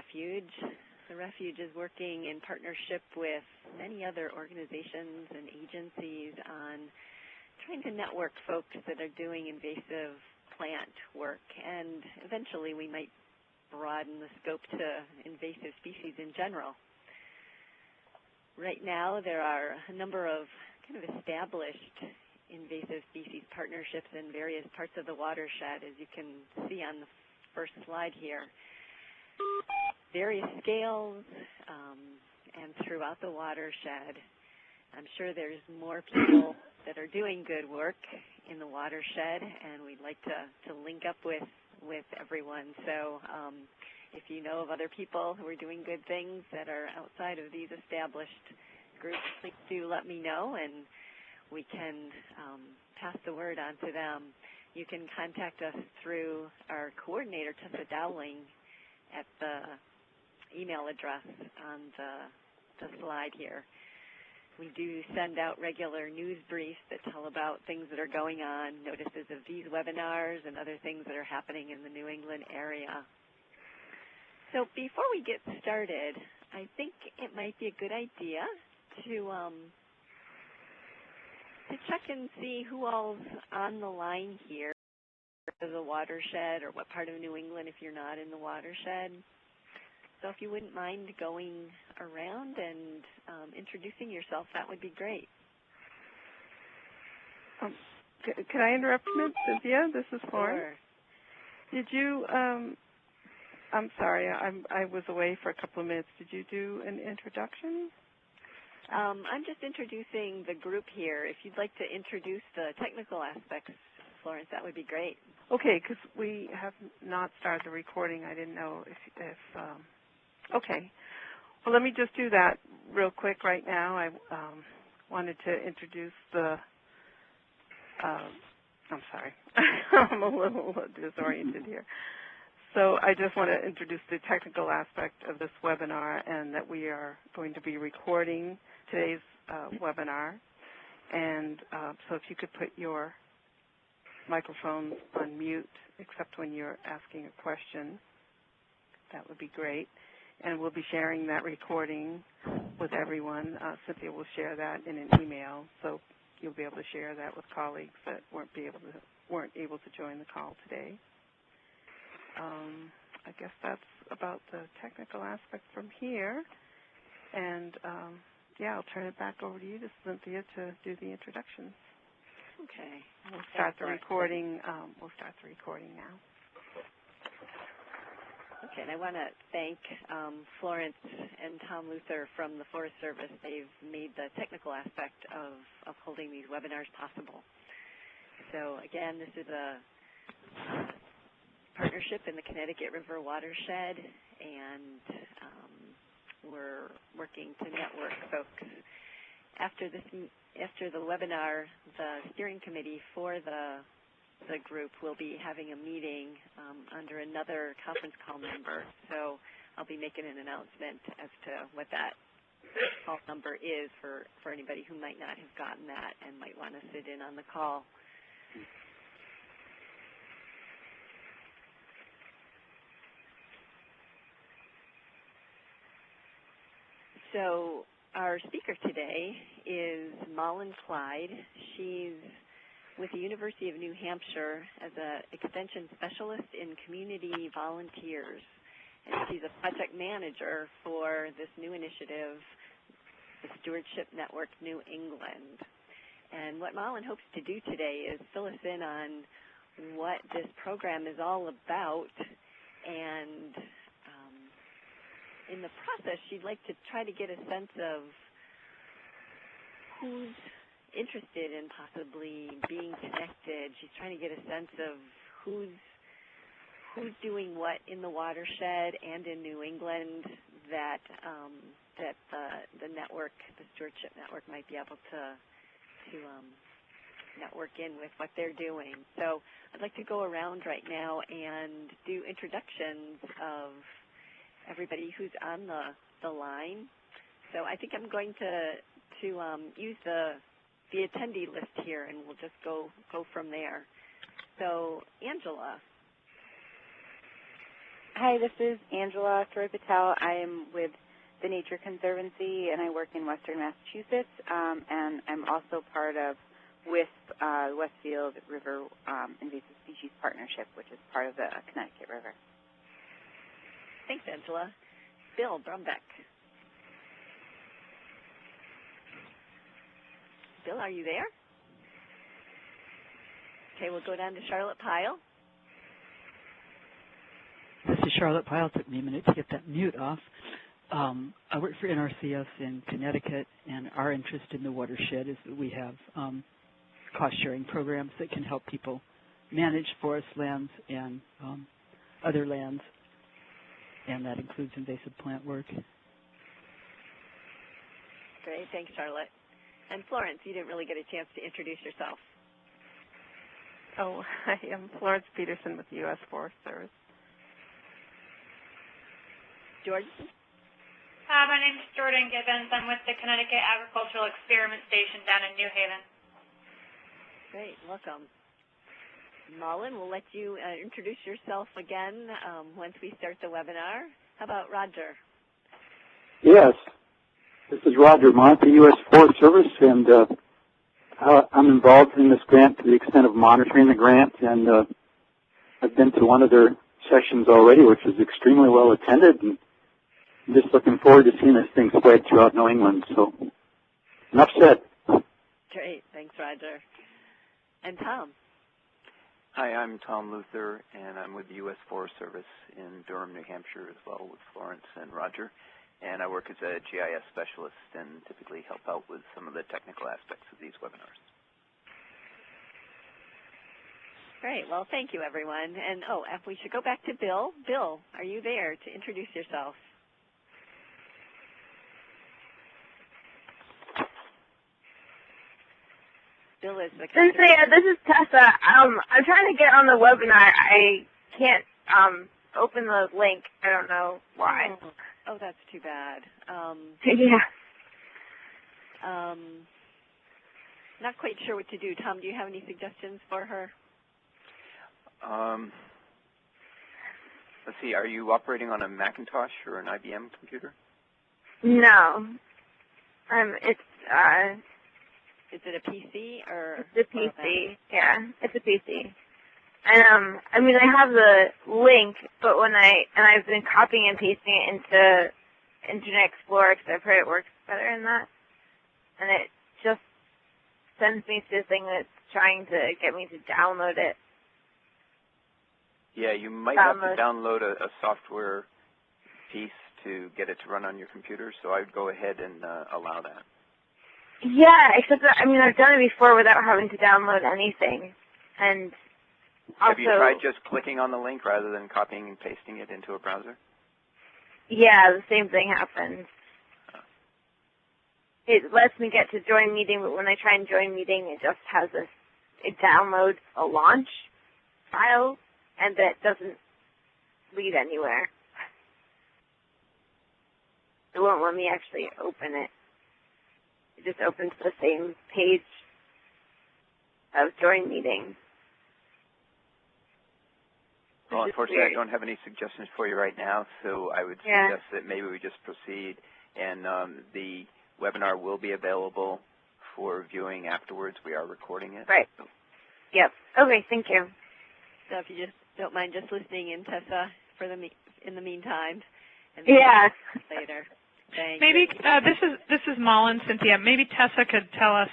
Refuge. The Refuge is working in partnership with many other organizations and agencies on trying to network folks that are doing invasive plant work, and eventually we might broaden the scope to invasive species in general. Right now there are a number of kind of established invasive species partnerships in various parts of the watershed, as you can see on the first slide here. Various scales and throughout the watershed. I'm sure there's more people that are doing good work in the watershed, and we'd like to link up with everyone. So if you know of other people who are doing good things that are outside of these established groups, please do let me know, and we can pass the word on to them. You can contact us through our coordinator, Tessa Dowling, at the email address on the slide here. We do send out regular news briefs that tell about things that are going on, notices of these webinars and other things that are happening in the New England area. So before we get started, I think it might be a good idea to check and see who all's on the line here, the watershed, or what part of New England if you're not in the watershed. So if you wouldn't mind going around and introducing yourself, that would be great. Can I interrupt a minute, Cynthia? This is Florence. Sure. Did you, I'm sorry, I was away for a couple of minutes. Did you do an introduction? I'm just introducing the group here. If you'd like to introduce the technical aspects, Florence, that would be great. Okay, because we have not started the recording. I didn't know if okay. Well, let me just do that real quick right now. I wanted to introduce the, I'm sorry, I'm a little disoriented here. So I just want to introduce the technical aspect of this webinar, and that we are going to be recording today's webinar. And so if you could put your microphone on mute, except when you're asking a question, that would be great. And we'll be sharing that recording with everyone. Cynthia will share that in an email, so you'll be able to share that with colleagues that weren't able to join the call today. I guess that's about the technical aspect from here. And yeah, I'll turn it back over to you, to Cynthia, to do the introductions. Okay. We'll start the recording. We'll start the recording now. Okay, and I want to thank Florence and Tom Luther from the Forest Service. They've made the technical aspect of holding these webinars possible. So again, this is a partnership in the Connecticut River watershed, and we're working to network folks. After the webinar, the steering committee for the group will be having a meeting under another conference call number. So I'll be making an announcement as to what that call number is for anybody who might not have gotten that and might want to sit in on the call. So our speaker today is Malin Clyde. She's with the University of New Hampshire as an extension specialist in community volunteers. And she's a project manager for this new initiative, the Stewardship Network New England. And what Malin hopes to do today is fill us in on what this program is all about, and in the process, she'd like to try to get a sense of who's interested in possibly being connected. She's trying to get a sense of who's doing what in the watershed and in New England that the network, the Stewardship Network, might be able to network in with what they're doing. So I'd like to go around right now and do introductions of everybody who's on the line. So I think I'm going to use the attendee list here, and we'll just go from there. So Angela. Hi, this is Angela Troy-Patel. I am with the Nature Conservancy, and I work in Western Massachusetts, and I'm also part of WISP, Westfield River Invasive Species Partnership, which is part of the Connecticut River. Thanks, Angela. Bill Brumbeck. Bill, are you there? Okay, we'll go down to Charlotte Pyle. This is Charlotte Pyle. It took me a minute to get that mute off. I work for NRCS in Connecticut, and our interest in the watershed is that we have cost-sharing programs that can help people manage forest lands and other lands, and that includes invasive plant work. Great, thanks, Charlotte. And Florence, you didn't really get a chance to introduce yourself. Oh, I am Florence Peterson with the U.S. Forest Service. Jordan? My name is Jordan Gibbons. I'm with the Connecticut Agricultural Experiment Station down in New Haven. Great, welcome. Malin, we'll let you introduce yourself again once we start the webinar. How about Roger? Yes, this is Roger Mont, the U.S. Forest Service, and I'm involved in this grant to the extent of monitoring the grant, and I've been to one of their sessions already, which was extremely well attended, and I'm just looking forward to seeing this thing spread throughout New England. So, enough said. Great, thanks, Roger. And Tom? Hi, I'm Tom Luther, and I'm with the U.S. Forest Service in Durham, New Hampshire, as well with Florence and Roger. And I work as a GIS specialist and typically help out with some of the technical aspects of these webinars. Great. Well, thank you, everyone. And, if we should go back to Bill. Bill, are you there to introduce yourself? Bill is the Cynthia, this is Tessa. I'm trying to get on the webinar. I can't open the link. I don't know why. Oh, that's too bad. Yeah. Not quite sure what to do. Tom, do you have any suggestions for her? Let's see, are you operating on a Macintosh or an IBM computer? No. Is it a PC or? It's a PC. Yeah, it's a PC. And I mean, I have the link, but I've been copying and pasting it into Internet Explorer because I've heard it works better in that, and it just sends me to the thing that's trying to get me to download it. Yeah, you might have to download a software piece to get it to run on your computer, so I would go ahead and allow that. Yeah, except that, I mean, I've done it before without having to download anything. And also, have you tried just clicking on the link rather than copying and pasting it into a browser? Yeah, the same thing happens. It lets me get to join meeting, but when I try and join meeting, it just has it downloads a launch file, and that doesn't lead anywhere. It won't let me actually open it. It just opens the same page of join meeting. Well, unfortunately, I don't have any suggestions for you right now, so I would suggest that maybe we just proceed, and the webinar will be available for viewing afterwards. We are recording it. Right. Yep. Okay, thank you. So if you just don't mind just listening in, Tessa, in the meantime. And later. Thanks. Maybe this is Malin, Cynthia. Maybe Tessa could tell us,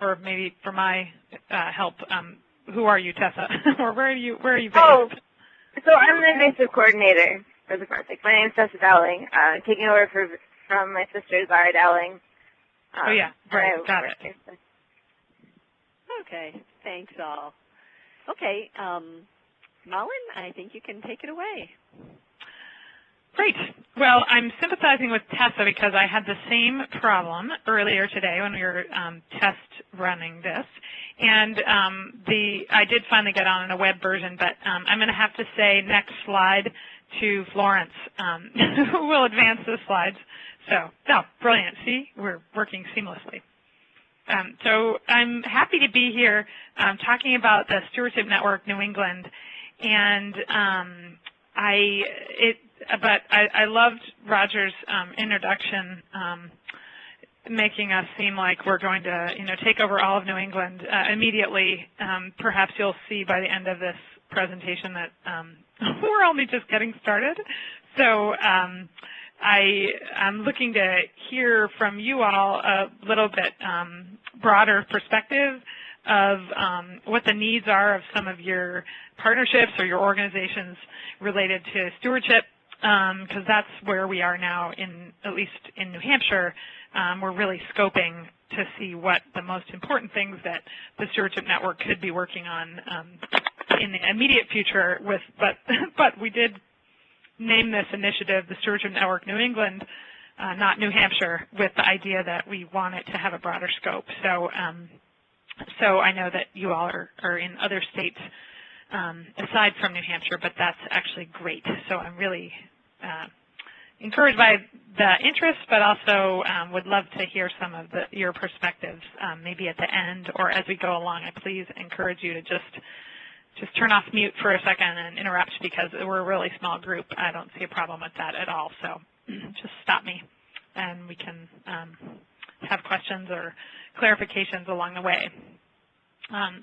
or maybe for my help, who are you, Tessa? Or where are you based? Oh, so I'm the invasive coordinator for the project. My name is Tessa Dowling. Taking over from my sister, Zara Dowling. Oh yeah, right. Got it. Okay. Thanks all. Okay, Malin, I think you can take it away. Great. Well, I'm sympathizing with Tessa because I had the same problem earlier today when we were test running this. And I did finally get on in a web version, but I'm going to have to say next slide to Florence, who will advance the slides. So, brilliant. See, we're working seamlessly. So I'm happy to be here talking about the Stewardship Network New England. And I loved Roger's introduction, making us seem like we're going to, take over all of New England immediately. Perhaps you'll see by the end of this presentation that we're only just getting started. So I'm looking to hear from you all a little bit broader perspective of what the needs are of some of your partnerships or your organizations related to stewardship, because that's where we are now, at least in New Hampshire. We're really scoping to see what the most important things that the Stewardship Network could be working on in the immediate future. But we did name this initiative the Stewardship Network New England, not New Hampshire, with the idea that we want it to have a broader scope. So I know that you all are in other states aside from New Hampshire, but that's actually great. So I'm really encouraged by the interest, but also would love to hear some of your perspectives, maybe at the end or as we go along. I please encourage you to just turn off mute for a second and interrupt, because we're a really small group. I don't see a problem with that at all. So just stop me, and we can have questions or clarifications along the way.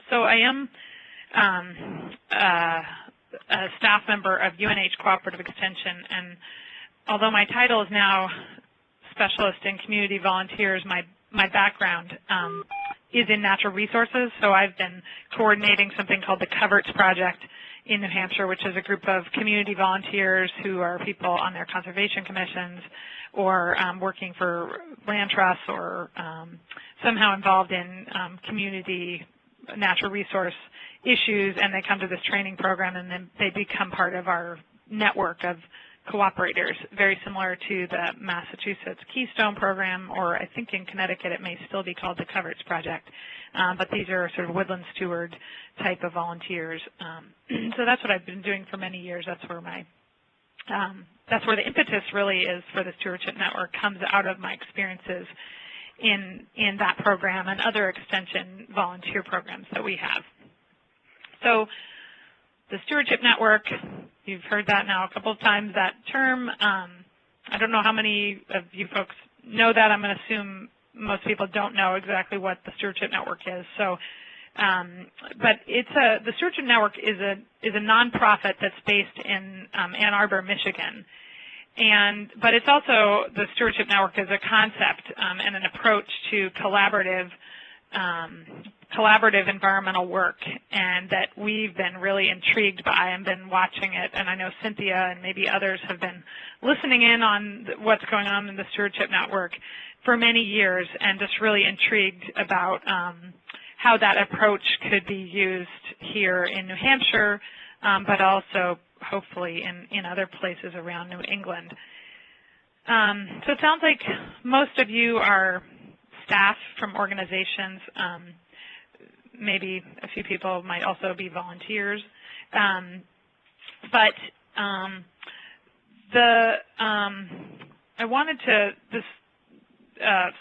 So I am a staff member of UNH Cooperative Extension, and although my title is now Specialist in Community Volunteers, my background is in natural resources. So I've been coordinating something called the Coverts Project in New Hampshire, which is a group of community volunteers who are people on their conservation commissions or working for land trusts or somehow involved in community natural resource issues, and they come to this training program, and then they become part of our network of cooperators, very similar to the Massachusetts Keystone program, or I think in Connecticut it may still be called the Coverts Project. But these are sort of woodland steward type of volunteers. So that's what I've been doing for many years. That's where that's where the impetus really is for the Stewardship Network, comes out of my experiences in that program and other extension volunteer programs that we have. So the Stewardship Network, you've heard that now a couple of times, that term. I don't know how many of you folks know that. I'm going to assume most people don't know exactly what the Stewardship Network is. So, but the Stewardship Network is a nonprofit that's based in Ann Arbor, Michigan. But it's also, the Stewardship Network is a concept and an approach to collaborative environmental work, and that we've been really intrigued by and been watching it. And I know Cynthia and maybe others have been listening in on what's going on in the Stewardship Network for many years, and just really intrigued about how that approach could be used here in New Hampshire, but also hopefully in other places around New England. So it sounds like most of you are staff from organizations. Maybe a few people might also be volunteers. I wanted to, this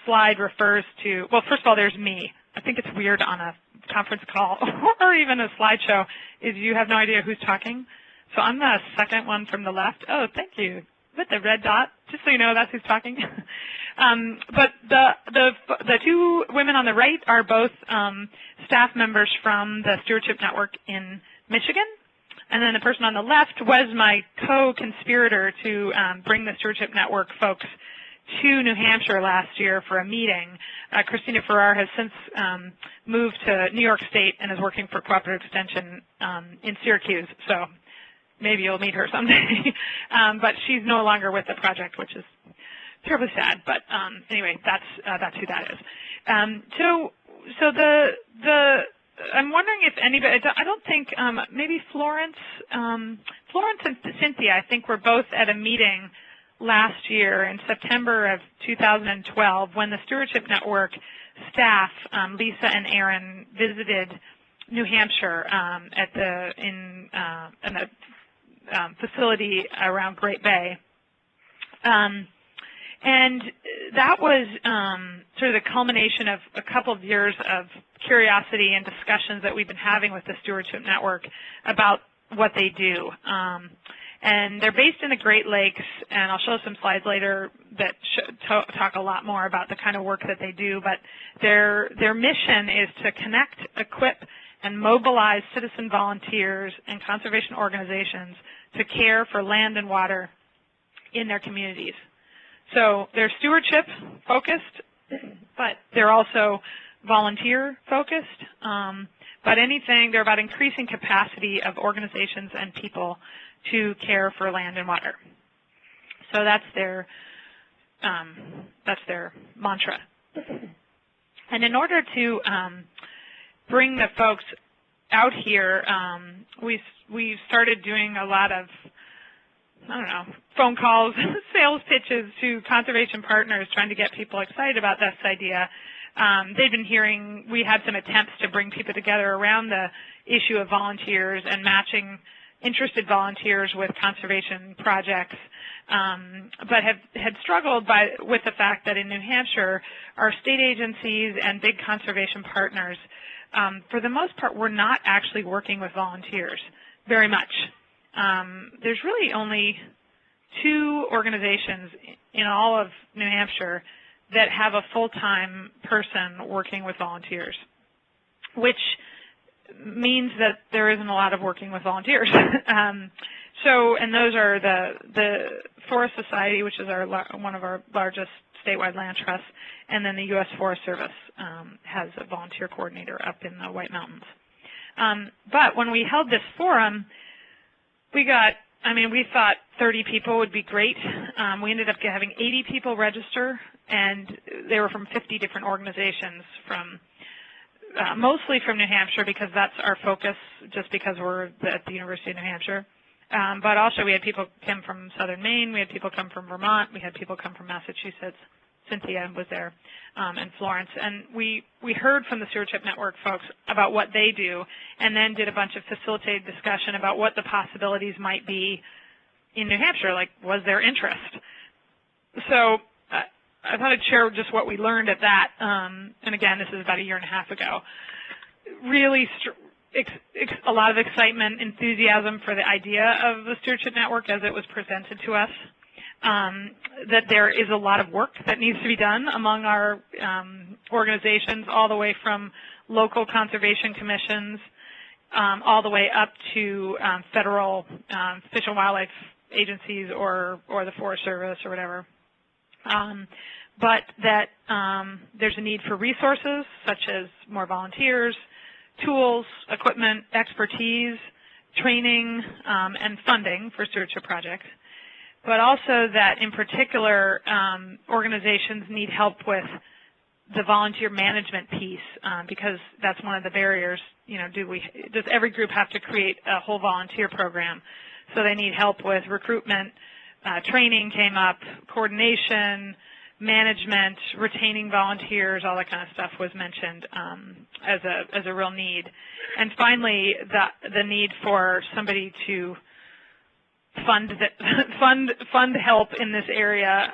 slide refers to, well, first of all, there's me. I think it's weird on a conference call or even a slideshow is you have no idea who's talking. So I'm the second one from the left. Oh, thank you. With the red dot, just so you know, that's who's talking. But the two women on the right are both staff members from the Stewardship Network in Michigan. And then the person on the left was my co-conspirator to bring the Stewardship Network folks to New Hampshire last year for a meeting. Christina Farrar has since moved to New York State and is working for Cooperative Extension in Syracuse. So maybe you'll meet her someday. But she's no longer with the project, which is terribly sad. But anyway, that's who that is. I'm wondering if anybody, I don't think, maybe Florence and Cynthia, I think, were both at a meeting last year in September of 2012 when the Stewardship Network staff, Lisa and Aaron, visited New Hampshire in the facility around Great Bay. And that was sort of the culmination of a couple of years of curiosity and discussions that we've been having with the Stewardship Network about what they do. And they're based in the Great Lakes, and I'll show some slides later that talk a lot more about the kind of work that they do. But their mission is to connect, equip, and mobilize citizen volunteers and conservation organizations to care for land and water in their communities. So they're stewardship focused, but they're also volunteer focused. But they're about increasing capacity of organizations and people to care for land and water. So that's their mantra. And in order to bring the folks out here, we started doing a lot of, phone calls, sales pitches to conservation partners, trying to get people excited about this idea. They've been hearing, we had some attempts to bring people together around the issue of volunteers and matching interested volunteers with conservation projects, but had struggled with the fact that in New Hampshire, our state agencies and big conservation partners, for the most part, were not actually working with volunteers very much. There's really only 2 organizations in all of New Hampshire that have a full-time person working with volunteers, which means that there isn't a lot of working with volunteers. And those are the Forest Society, which is one of our largest statewide land trusts, and then the U.S. Forest Service has a volunteer coordinator up in the White Mountains. But when we held this forum, we thought 30 people would be great. We ended up having 80 people register, and they were from 50 different organizations, mostly from New Hampshire, because that's our focus, just because we're at the University of New Hampshire. But also we had people come from southern Maine, we had people come from Vermont, we had people come from Massachusetts. Cynthia was there, and Florence. And we heard from the Stewardship Network folks about what they do, and then did a bunch of facilitated discussion about what the possibilities might be in New Hampshire, like was there interest. So I thought I'd share just what we learned at that, and again, this is about 1.5 years ago. Really a lot of excitement, enthusiasm for the idea of the Stewardship Network as it was presented to us, that there is a lot of work that needs to be done among our organizations, all the way from local conservation commissions, all the way up to federal fish and wildlife agencies or the Forest Service or whatever. But that there's a need for resources such as more volunteers, tools, equipment, expertise, training, and funding for stewardship projects. But also that in particular, organizations need help with the volunteer management piece, because that's one of the barriers. Does every group have to create a whole volunteer program? So they need help with recruitment, training came up, coordination, management, retaining volunteers, all that kind of stuff was mentioned as a real need. And finally, the need for somebody to fund help in this area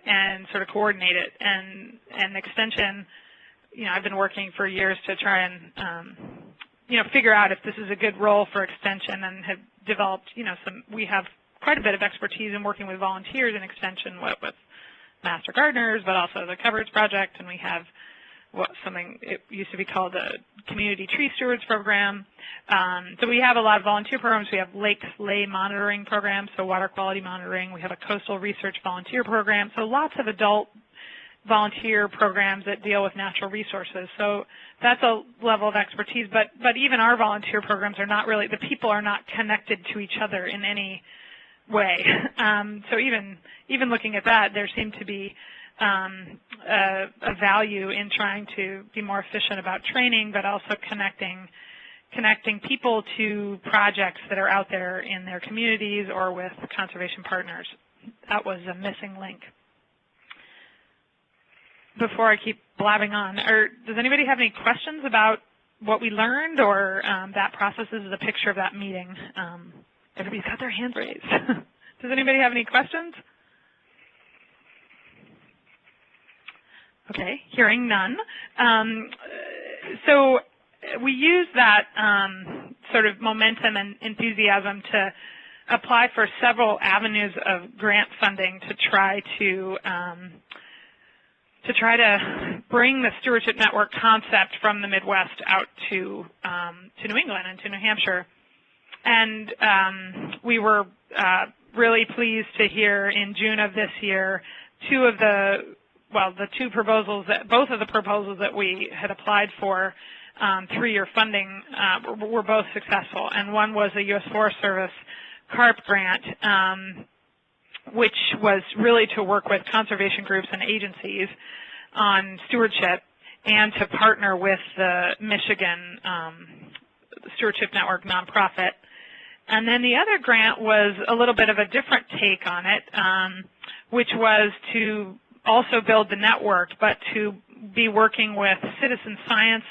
and sort of coordinate it. And Extension, I've been working for years to try and figure out if this is a good role for Extension, and have developed we have quite a bit of expertise in working with volunteers in Extension, with master gardeners, but also the Coverage Project, and we have it used to be called the Community Tree Stewards Program. So we have a lot of volunteer programs. We have lay monitoring programs, so water quality monitoring. We have a coastal research volunteer program. So lots of adult volunteer programs that deal with natural resources. So that's a level of expertise. But even our volunteer programs are not really, the people are not connected to each other in any way. So even looking at that, there seemed to be a value in trying to be more efficient about training, but also connecting people to projects that are out there in their communities or with conservation partners. That was a missing link. Before I keep blabbing on, does anybody have any questions about what we learned, or that process? This is a picture of that meeting. Everybody's got their hands raised. Does anybody have any questions? Okay, hearing none. So we use that sort of momentum and enthusiasm to apply for several avenues of grant funding to try to bring the Stewardship Network concept from the Midwest out to New England and to New Hampshire. And we were really pleased to hear in June of this year both of the proposals that we had applied for 3-year funding were both successful. And one was a U.S. Forest Service CARP grant, which was really to work with conservation groups and agencies on stewardship and to partner with the Michigan Stewardship Network nonprofit. And then the other grant was a little bit of a different take on it, which was to also build the network, but to be working with citizen science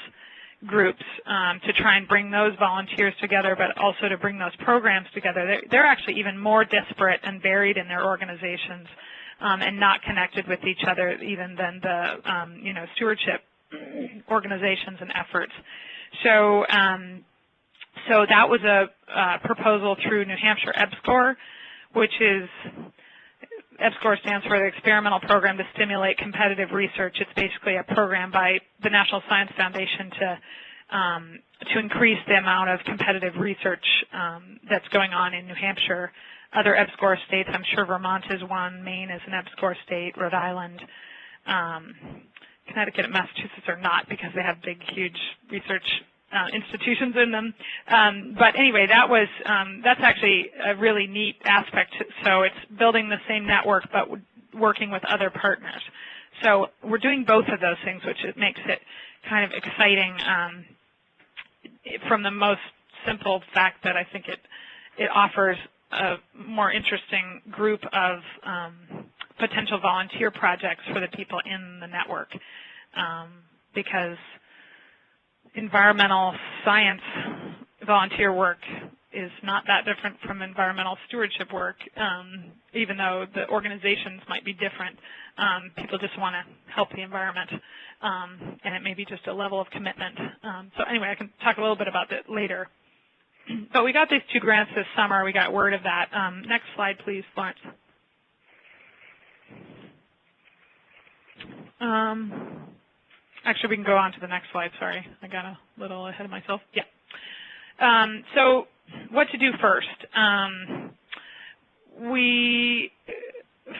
groups to try and bring those volunteers together, but also to bring those programs together. They're actually even more disparate and buried in their organizations and not connected with each other even than the stewardship organizations and efforts. So that was a proposal through New Hampshire EBSCOR, which is EBSCOR stands for the Experimental Program to Stimulate Competitive Research. It's basically a program by the National Science Foundation to increase the amount of competitive research that's going on in New Hampshire. Other EBSCOR states, I'm sure Vermont is one, Maine is an EBSCOR state, Rhode Island, Connecticut and Massachusetts are not because they have big, huge research institutions in them. But anyway, that's actually a really neat aspect. So it's building the same network but working with other partners. So we're doing both of those things, which makes it kind of exciting from the most simple fact that I think it offers a more interesting group of potential volunteer projects for the people in the network because environmental science volunteer work is not that different from environmental stewardship work, even though the organizations might be different. People just want to help the environment, and it may be just a level of commitment. So anyway, I can talk a little bit about that later. But we got these 2 grants this summer. We got word of that. Next slide, please, Florence. Actually, we can go on to the next slide. Sorry, I got a little ahead of myself. Yeah. So what to do first? We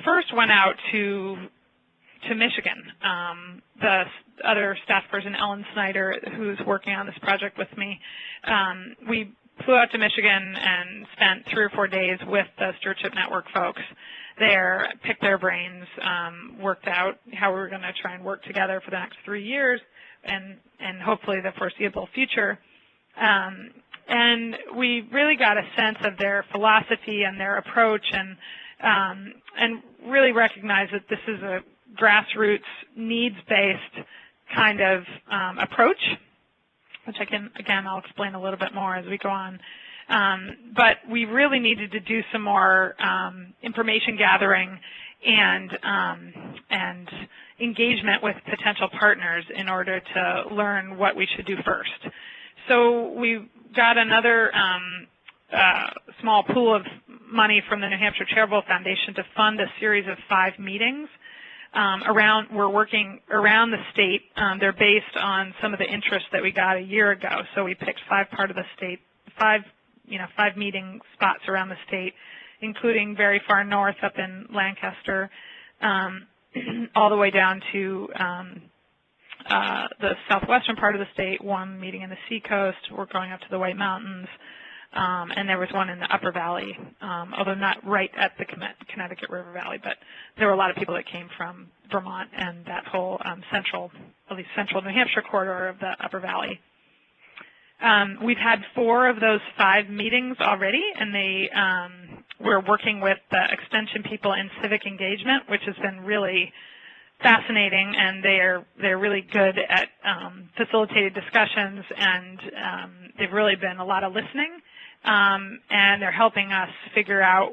first went out to Michigan. The other staff person, Ellen Snyder, who's working on this project with me, we flew out to Michigan and spent 3 or 4 days with the Stewardship Network folks there, picked their brains, worked out how we were going to try and work together for the next 3 years and hopefully the foreseeable future. And we really got a sense of their philosophy and their approach and really recognized that this is a grassroots, needs-based kind of approach, which I'll explain a little bit more as we go on. But we really needed to do some more information gathering and engagement with potential partners in order to learn what we should do first. So we got another small pool of money from the New Hampshire Charitable Foundation to fund a series of 5 meetings. We're working around the state. They're based on some of the interest that we got a year ago. So we picked 5 meeting spots around the state, including very far north up in Lancaster, all the way down to the southwestern part of the state, 1 meeting in the Seacoast. We're going up to the White Mountains, and there was one in the Upper Valley, although not right at the Connecticut River Valley, but there were a lot of people that came from Vermont and that whole central New Hampshire corridor of the Upper Valley. We've had 4 of those 5 meetings already, and we're working with the extension people in civic engagement, which has been really fascinating, and they're really good at facilitated discussions, and they've really been a lot of listening, and they're helping us figure out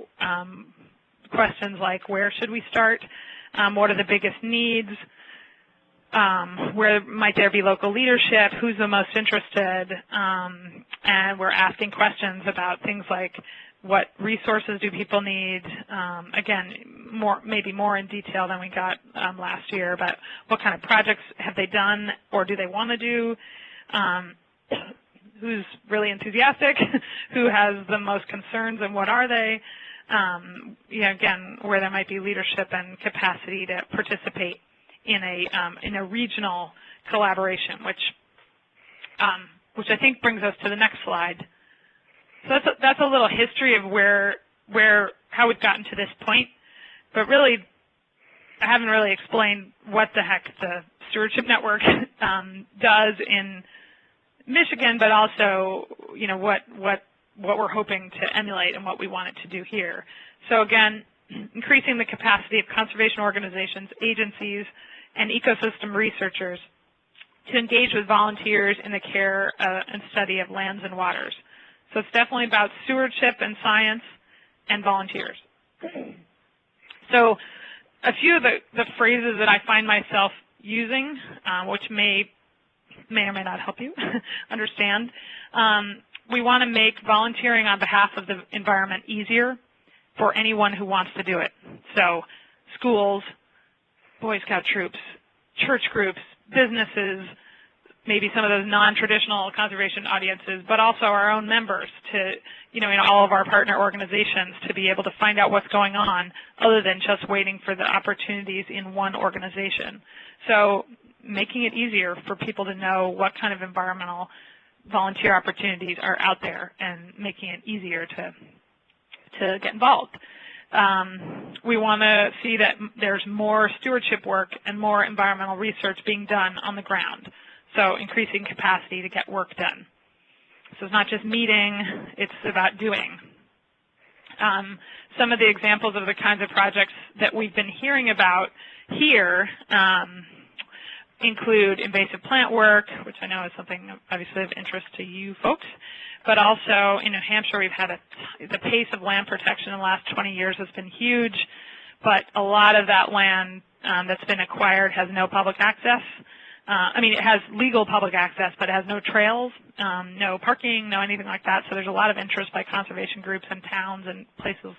questions like where should we start, what are the biggest needs, where might there be local leadership, who's the most interested, and we're asking questions about things like what resources do people need? Again, maybe more in detail than we got last year, but what kind of projects have they done or do they want to do? Who's really enthusiastic? Who has the most concerns and what are they? Again, where there might be leadership and capacity to participate in a regional collaboration, which I think brings us to the next slide. So that's a little history of how we've gotten to this point. But really, I haven't really explained what the heck the Stewardship Network does in Michigan, but also, what we're hoping to emulate and what we want it to do here. So again, increasing the capacity of conservation organizations, agencies, and ecosystem researchers to engage with volunteers in the care and study of lands and waters. So it's definitely about stewardship and science and volunteers. So a few of the phrases that I find myself using, which may or may not help you understand. We want to make volunteering on behalf of the environment easier for anyone who wants to do it. So schools, Boy Scout troops, church groups, businesses, maybe some of those non-traditional conservation audiences, but also our own members to, in all of our partner organizations to be able to find out what's going on other than just waiting for the opportunities in one organization. So making it easier for people to know what kind of environmental volunteer opportunities are out there and making it easier to get involved. We want to see that there's more stewardship work and more environmental research being done on the ground. So increasing capacity to get work done. So it's not just meeting, it's about doing. Some of the examples of the kinds of projects that we've been hearing about here include invasive plant work, which I know is something obviously of interest to you folks, but also in New Hampshire we've had the pace of land protection in the last 20 years has been huge, but a lot of that land that's been acquired has no public access. It has legal public access, but it has no trails, no parking, no anything like that. So there's a lot of interest by conservation groups and towns and places,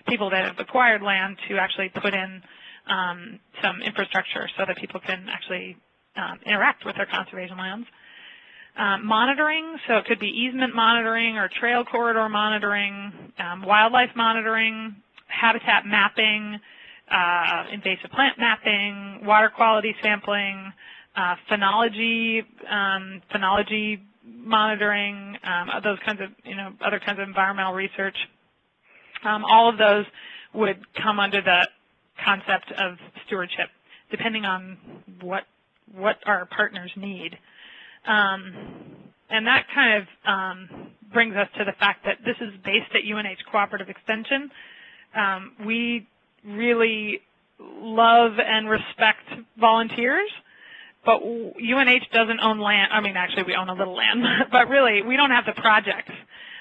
people that have acquired land to actually put in some infrastructure so that people can actually interact with their conservation lands. Monitoring, so it could be easement monitoring or trail corridor monitoring, wildlife monitoring, habitat mapping, invasive plant mapping, water quality sampling, phenology monitoring, those kinds of, other kinds of environmental research. All of those would come under the concept of stewardship, depending on what our partners need. And that kind of brings us to the fact that this is based at UNH Cooperative Extension. We really love and respect volunteers, but UNH doesn't own land. Actually, we own a little land, but really, we don't have the projects.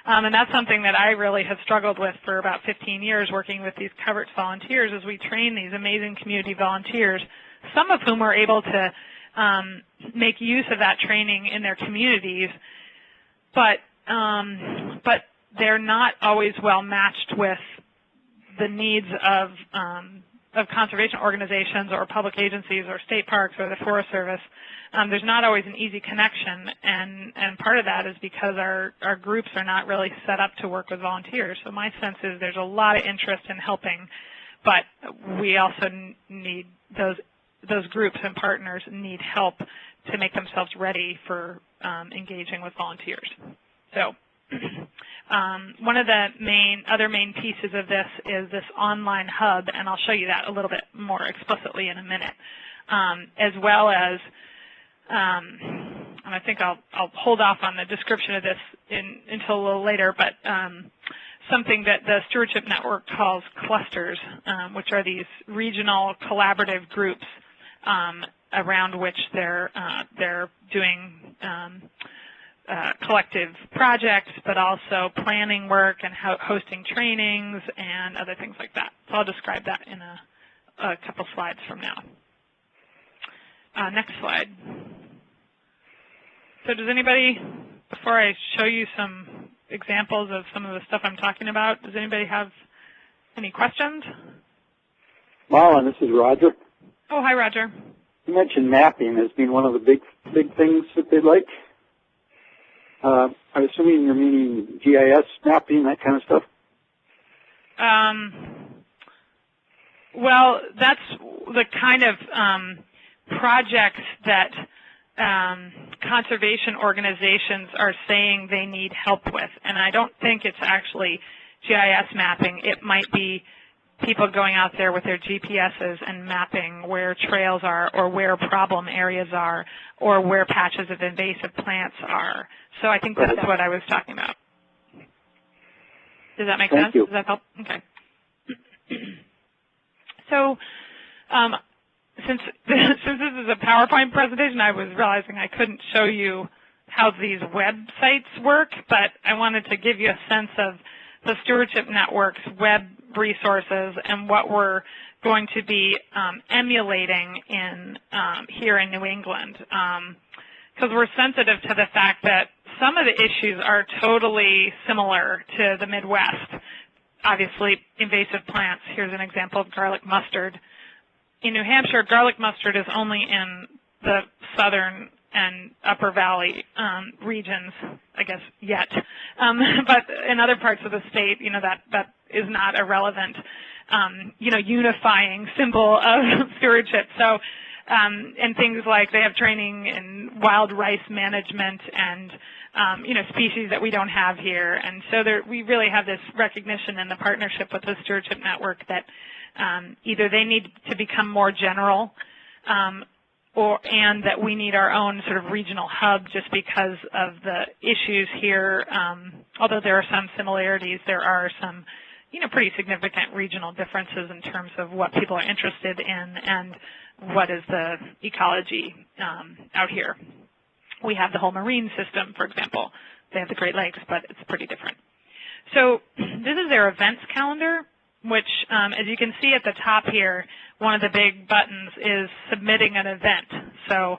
And that's something that I really have struggled with for about 15 years working with these coverts volunteers as we train these amazing community volunteers, some of whom are able to make use of that training in their communities, but they're not always well matched with the needs of conservation organizations or public agencies or state parks or the Forest Service. There's not always an easy connection, and part of that is because our groups are not really set up to work with volunteers. So my sense is there's a lot of interest in helping, but we also need those groups and partners need help to make themselves ready for engaging with volunteers. So one of the other main pieces of this is this online hub, and I'll show you that a little bit more explicitly in a minute, as well as, and I think I'll hold off on the description of this until a little later, but something that the Stewardship Network calls clusters, which are these regional collaborative groups around which they're doing collective projects, but also planning work and hosting trainings and other things like that. So I'll describe that in a couple slides from now. Next slide. So does anybody, before I show you some examples of some of the stuff I'm talking about. Does anybody have any questions? Malin, this is Roger. Oh, hi, Roger. You mentioned mapping as being one of the big things that they like. I'm assuming you're meaning GIS mapping, that kind of stuff? Well, that's the kind of projects that conservation organizations are saying they need help with. And I don't think it's actually GIS mapping. It might be people going out there with their GPSs and mapping where trails are or where problem areas are or where patches of invasive plants are. So I think that's what I was talking about. Does that make sense? You. Does that help? Okay. So since this is a PowerPoint presentation, I was realizing I couldn't show you how these websites work, but I wanted to give you a sense of the Stewardship Network's web resources and what we're going to be emulating in here in New England, because we're sensitive to the fact that some of the issues are totally similar to the Midwest. Obviously, invasive plants. Here's an example of garlic mustard. In New Hampshire, garlic mustard is only in the southern and upper valley regions, I guess, yet. But in other parts of the state, that is not a relevant, unifying symbol of stewardship. So, and things like they have training in wild rice management and, species that we don't have here. And so we really have this recognition in the partnership with the Stewardship Network that either they need to become more general and that we need our own sort of regional hub just because of the issues here. Although there are some similarities, there are some, pretty significant regional differences in terms of what people are interested in and what is the ecology out here. We have the whole marine system, for example. They have the Great Lakes, but it's pretty different. So this is their events calendar, which, as you can see at the top here, one of the big buttons is submitting an event. So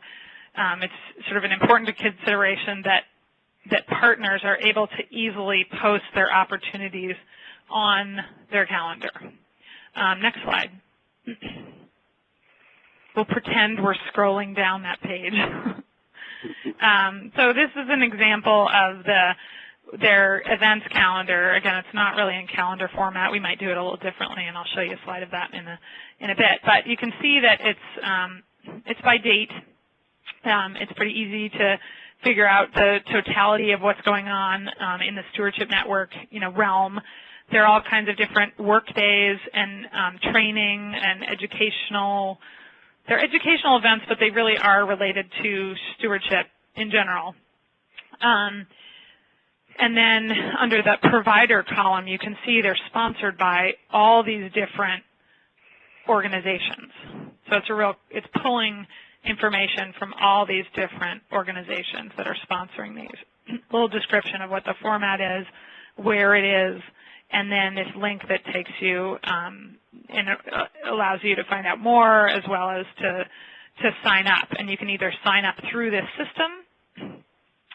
it's sort of an important consideration that partners are able to easily post their opportunities on their calendar. Next slide. We'll pretend we're scrolling down that page. So this is an example of their events calendar. Again, it's not really in calendar format. We might do it a little differently, and I'll show you a slide of that in a bit. But you can see that it's by date. It's pretty easy to figure out the totality of what's going on in the Stewardship Network, realm. There are all kinds of different work days and training and educational. They're educational events, but they really are related to stewardship in general. And then under the provider column, you can see they're sponsored by all these different organizations. So it's pulling information from all these different organizations that are sponsoring these. A little description of what the format is, where it is, and then this link that takes you and allows you to find out more as well as to sign up. And you can either sign up through this system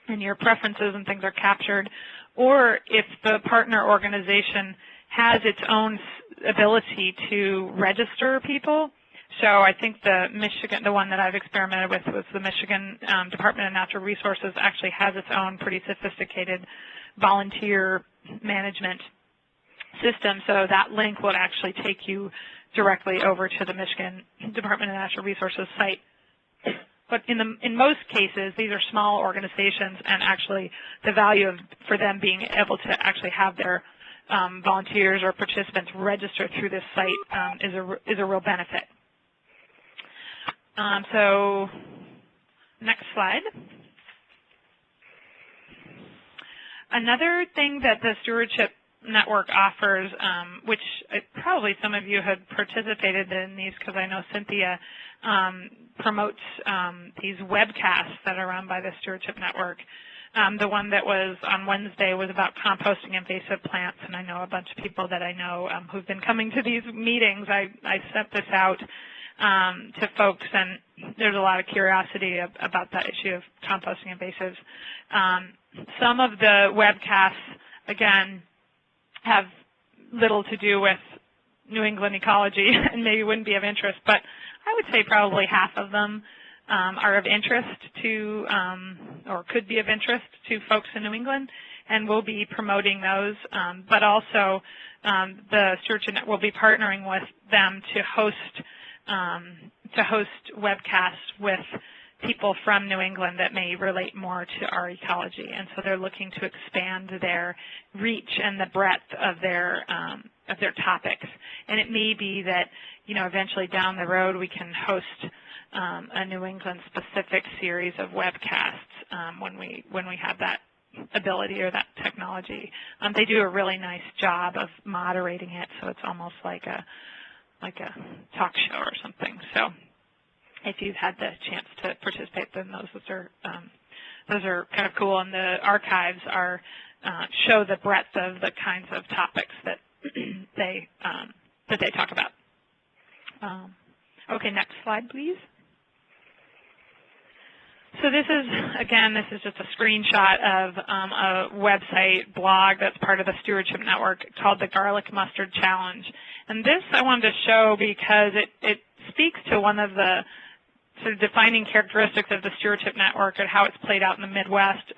and your preferences and things are captured, or if the partner organization has its own ability to register people. So I think the one that I've experimented with was the Michigan Department of Natural Resources actually has its own pretty sophisticated volunteer management system. So that link will actually take you directly over to the Michigan Department of Natural Resources site. But in most cases, these are small organizations, and actually the value for them being able to actually have their volunteers or participants register through this site is a real benefit. So next slide. Another thing that the Stewardship Network offers, which probably some of you had participated in these because I know Cynthia promotes these webcasts that are run by the Stewardship Network. The one that was on Wednesday was about composting invasive plants, and I know a bunch of people that I know who've been coming to these meetings. I sent this out to folks, and there's a lot of curiosity about that issue of composting invasives. Some of the webcasts, again, have little to do with New England ecology and maybe wouldn't be of interest, but I would say probably half of them are of interest to, or could be of interest to folks in New England, and we'll be promoting those. But also, the Stewardship Network will be partnering with them to host webcasts with people from New England that may relate more to our ecology, and so they're looking to expand their reach and the breadth of their topics. And it may be that, you know, eventually down the road we can host a New England specific series of webcasts when we have that ability or that technology. They do a really nice job of moderating it, so it's almost like a talk show or something. So if you've had the chance to participate, then those are kind of cool, and the archives are show the breadth of the kinds of topics that they talk about. Okay, next slide, please. So this is just a screenshot of a website blog that's part of the Stewardship Network called the Garlic Mustard Challenge. And this I wanted to show because it speaks to one of the sort of defining characteristics of the Stewardship Network and how it's played out in the Midwest,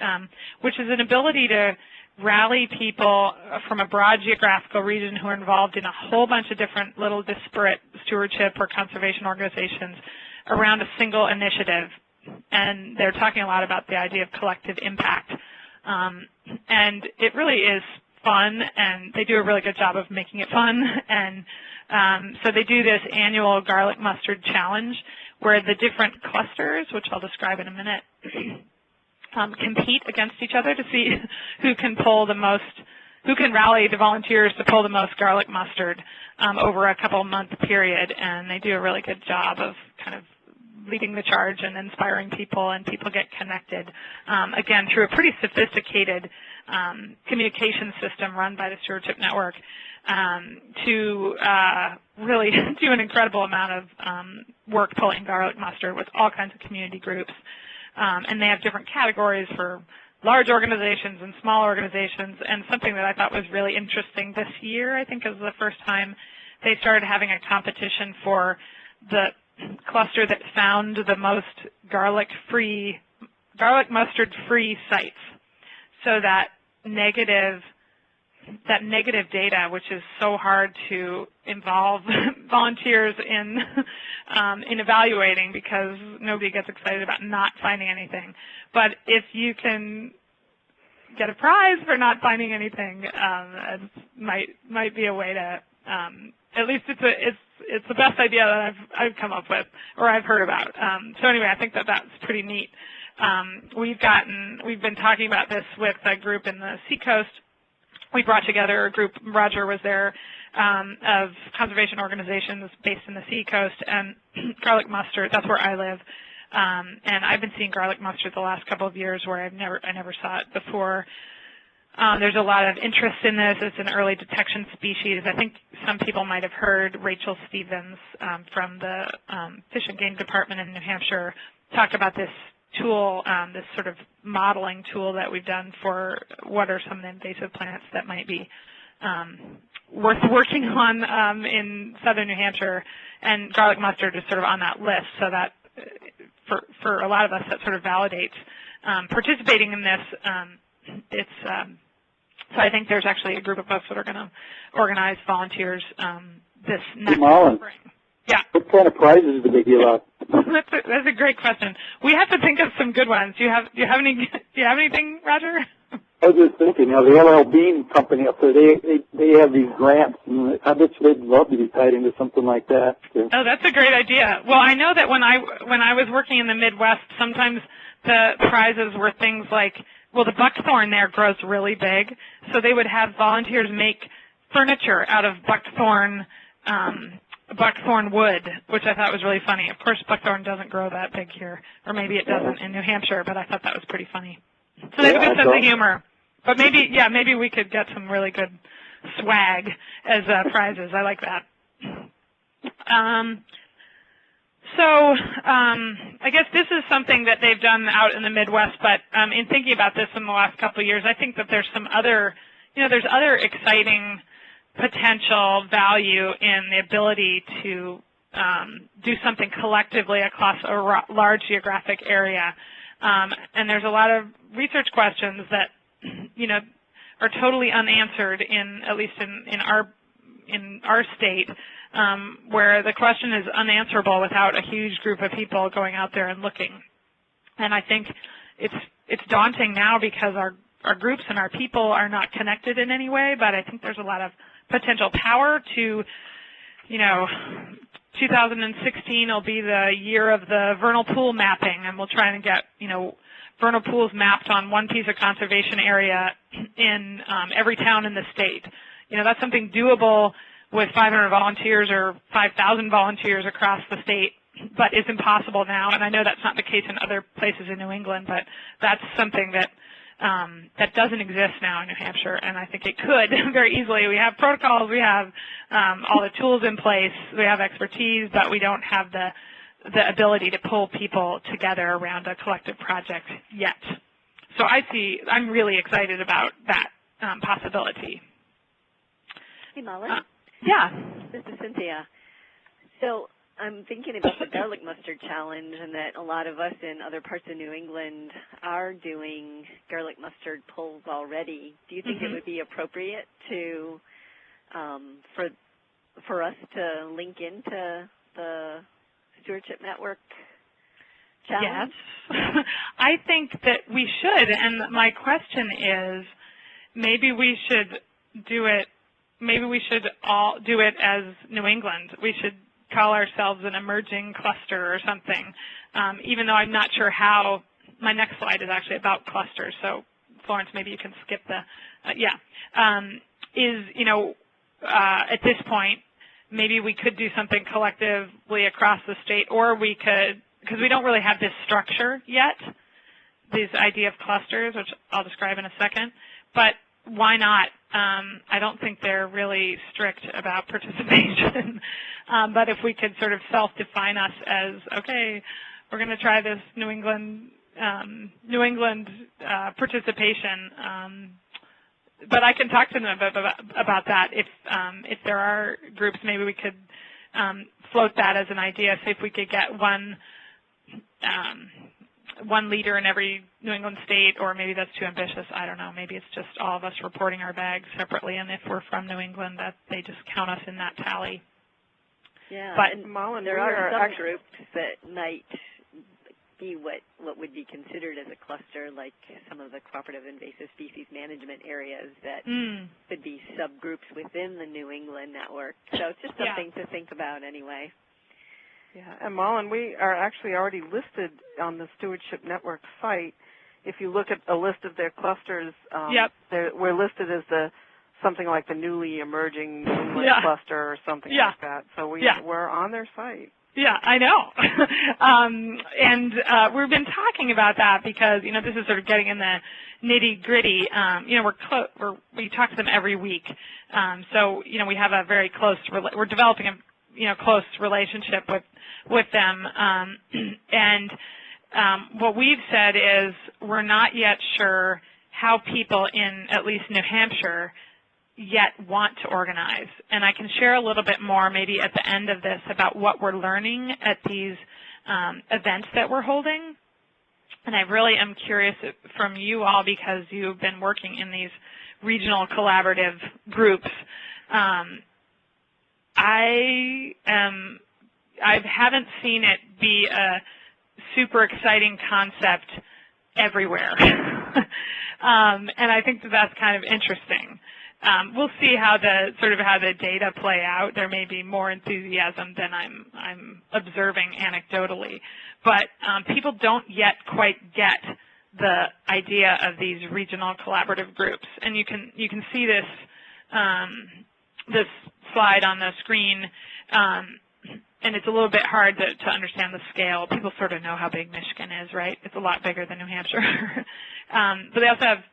which is an ability to rally people from a broad geographical region who are involved in a whole bunch of different little disparate stewardship or conservation organizations around a single initiative. And they're talking a lot about the idea of collective impact. And it really is fun, and they do a really good job of making it fun. And so they do this annual Garlic Mustard Challenge where the different clusters, which I'll describe in a minute, compete against each other to see who can rally the volunteers to pull the most garlic mustard over a couple-month period. And they do a really good job of kind of leading the charge and inspiring people, and people get connected, again, through a pretty sophisticated communication system run by the Stewardship Network to really do an incredible amount of work pulling garlic mustard with all kinds of community groups. And they have different categories for large organizations and small organizations, and something that I thought was really interesting this year, I think, is the first time they started having a competition for the cluster that found the most garlic mustard-free sites. So that negative data, which is so hard to involve volunteers in evaluating because nobody gets excited about not finding anything. But if you can get a prize for not finding anything, it might be a way to at least it's the best idea that I've come up with or I've heard about. So anyway, I think that's pretty neat. We've been talking about this with a group in the Seacoast. We brought together a group, Roger was there, of conservation organizations based in the Seacoast, and garlic mustard, that's where I live. And I've been seeing garlic mustard the last couple of years where I never saw it before. There's a lot of interest in this. It's an early detection species. I think some people might have heard Rachel Stevens from the Fish and Game Department in New Hampshire talk about this tool, this sort of modeling tool that we've done for what are some of the invasive plants that might be worth working on in southern New Hampshire, and garlic mustard is sort of on that list, so that for a lot of us that sort of validates participating in this. So I think there's actually a group of us that are going to organize volunteers this next Malin, spring. Yeah. What kind of prizes do they give out? That's a great question. We have to think of some good ones. Do you have anything, Roger? I was just thinking, the LL Bean company up there, they have these grants, and I bet you they'd love to be tied into something like that. Too. Oh, that's a great idea. Well, I know that when I was working in the Midwest, sometimes the prizes were things like, well, the buckthorn there grows really big, so they would have volunteers make furniture out of buckthorn wood, which I thought was really funny. Of course, buckthorn doesn't grow that big here, or maybe it doesn't in New Hampshire, but I thought that was pretty funny. So they have a good sense of humor. But maybe we could get some really good swag as prizes. I like that. So I guess this is something that they've done out in the Midwest, but in thinking about this in the last couple of years, I think that there's some other, there's other exciting potential value in the ability to do something collectively across a large geographic area. And there's a lot of research questions that, are totally unanswered at least in our state, where the question is unanswerable without a huge group of people going out there and looking. And I think it's daunting now because our groups and our people are not connected in any way, but I think there's a lot of potential power to, 2016 will be the year of the vernal pool mapping, and we'll try and get, vernal pools mapped on one piece of conservation area in every town in the state. That's something doable with 500 volunteers or 5,000 volunteers across the state, but it's impossible now. And I know that's not the case in other places in New England, but that's something that that doesn't exist now in New Hampshire, and I think it could very easily. We have protocols, we have all the tools in place, we have expertise, but we don't have the ability to pull people together around a collective project yet. So I'm really excited about that possibility. Hey, Malin. Yeah. This is Cynthia. So I'm thinking about the garlic mustard challenge, and that a lot of us in other parts of New England are doing garlic mustard pulls already. Do you think it would be appropriate to for us to link into the Stewardship Network challenge? Yes. I think that we should, and my question is, maybe we should do it. Maybe we should all do it as New England. We should call ourselves an emerging cluster or something, even though I'm not sure how. My next slide is actually about clusters, so Florence, maybe you can skip the, at this point, maybe we could do something collectively across the state, or we could, because we don't really have this structure yet, this idea of clusters, which I'll describe in a second, but why not? I don't think they're really strict about participation, but if we could sort of self-define us as, okay, we're going to try this New England participation, but I can talk to them about that. If there are groups, maybe we could float that as an idea. See if we could get one leader in every New England state, or maybe that's too ambitious. I don't know. Maybe it's just all of us reporting our bags separately, and if we're from New England, that they just count us in that tally. Yeah, but and Malin, there are some groups that might be what would be considered as a cluster, like some of the cooperative invasive species management areas that could be subgroups within the New England network. So it's just something to think about anyway. Yeah, and Malin, we are actually already listed on the Stewardship Network site. If you look at a list of their clusters, we're listed as something like the newly emerging New England cluster or something like that. So we're on their site. Yeah, I know. And we've been talking about that because, this is sort of getting in the nitty-gritty. We talk to them every week. So, we have a very close, we're developing a, close relationship with them. And what we've said is we're not yet sure how people in at least New Hampshire yet want to organize. And I can share a little bit more maybe at the end of this about what we're learning at these events that we're holding. And I really am curious from you all, because you've been working in these regional collaborative groups. I haven't seen it be a super exciting concept everywhere. And I think that's kind of interesting. We'll see how the data play out. There may be more enthusiasm than I'm observing anecdotally, but people don't yet quite get the idea of these regional collaborative groups. And you can see this this slide on the screen, and it's a little bit hard to understand the scale. People sort of know how big Michigan is, right? It's a lot bigger than New Hampshire, but they also have.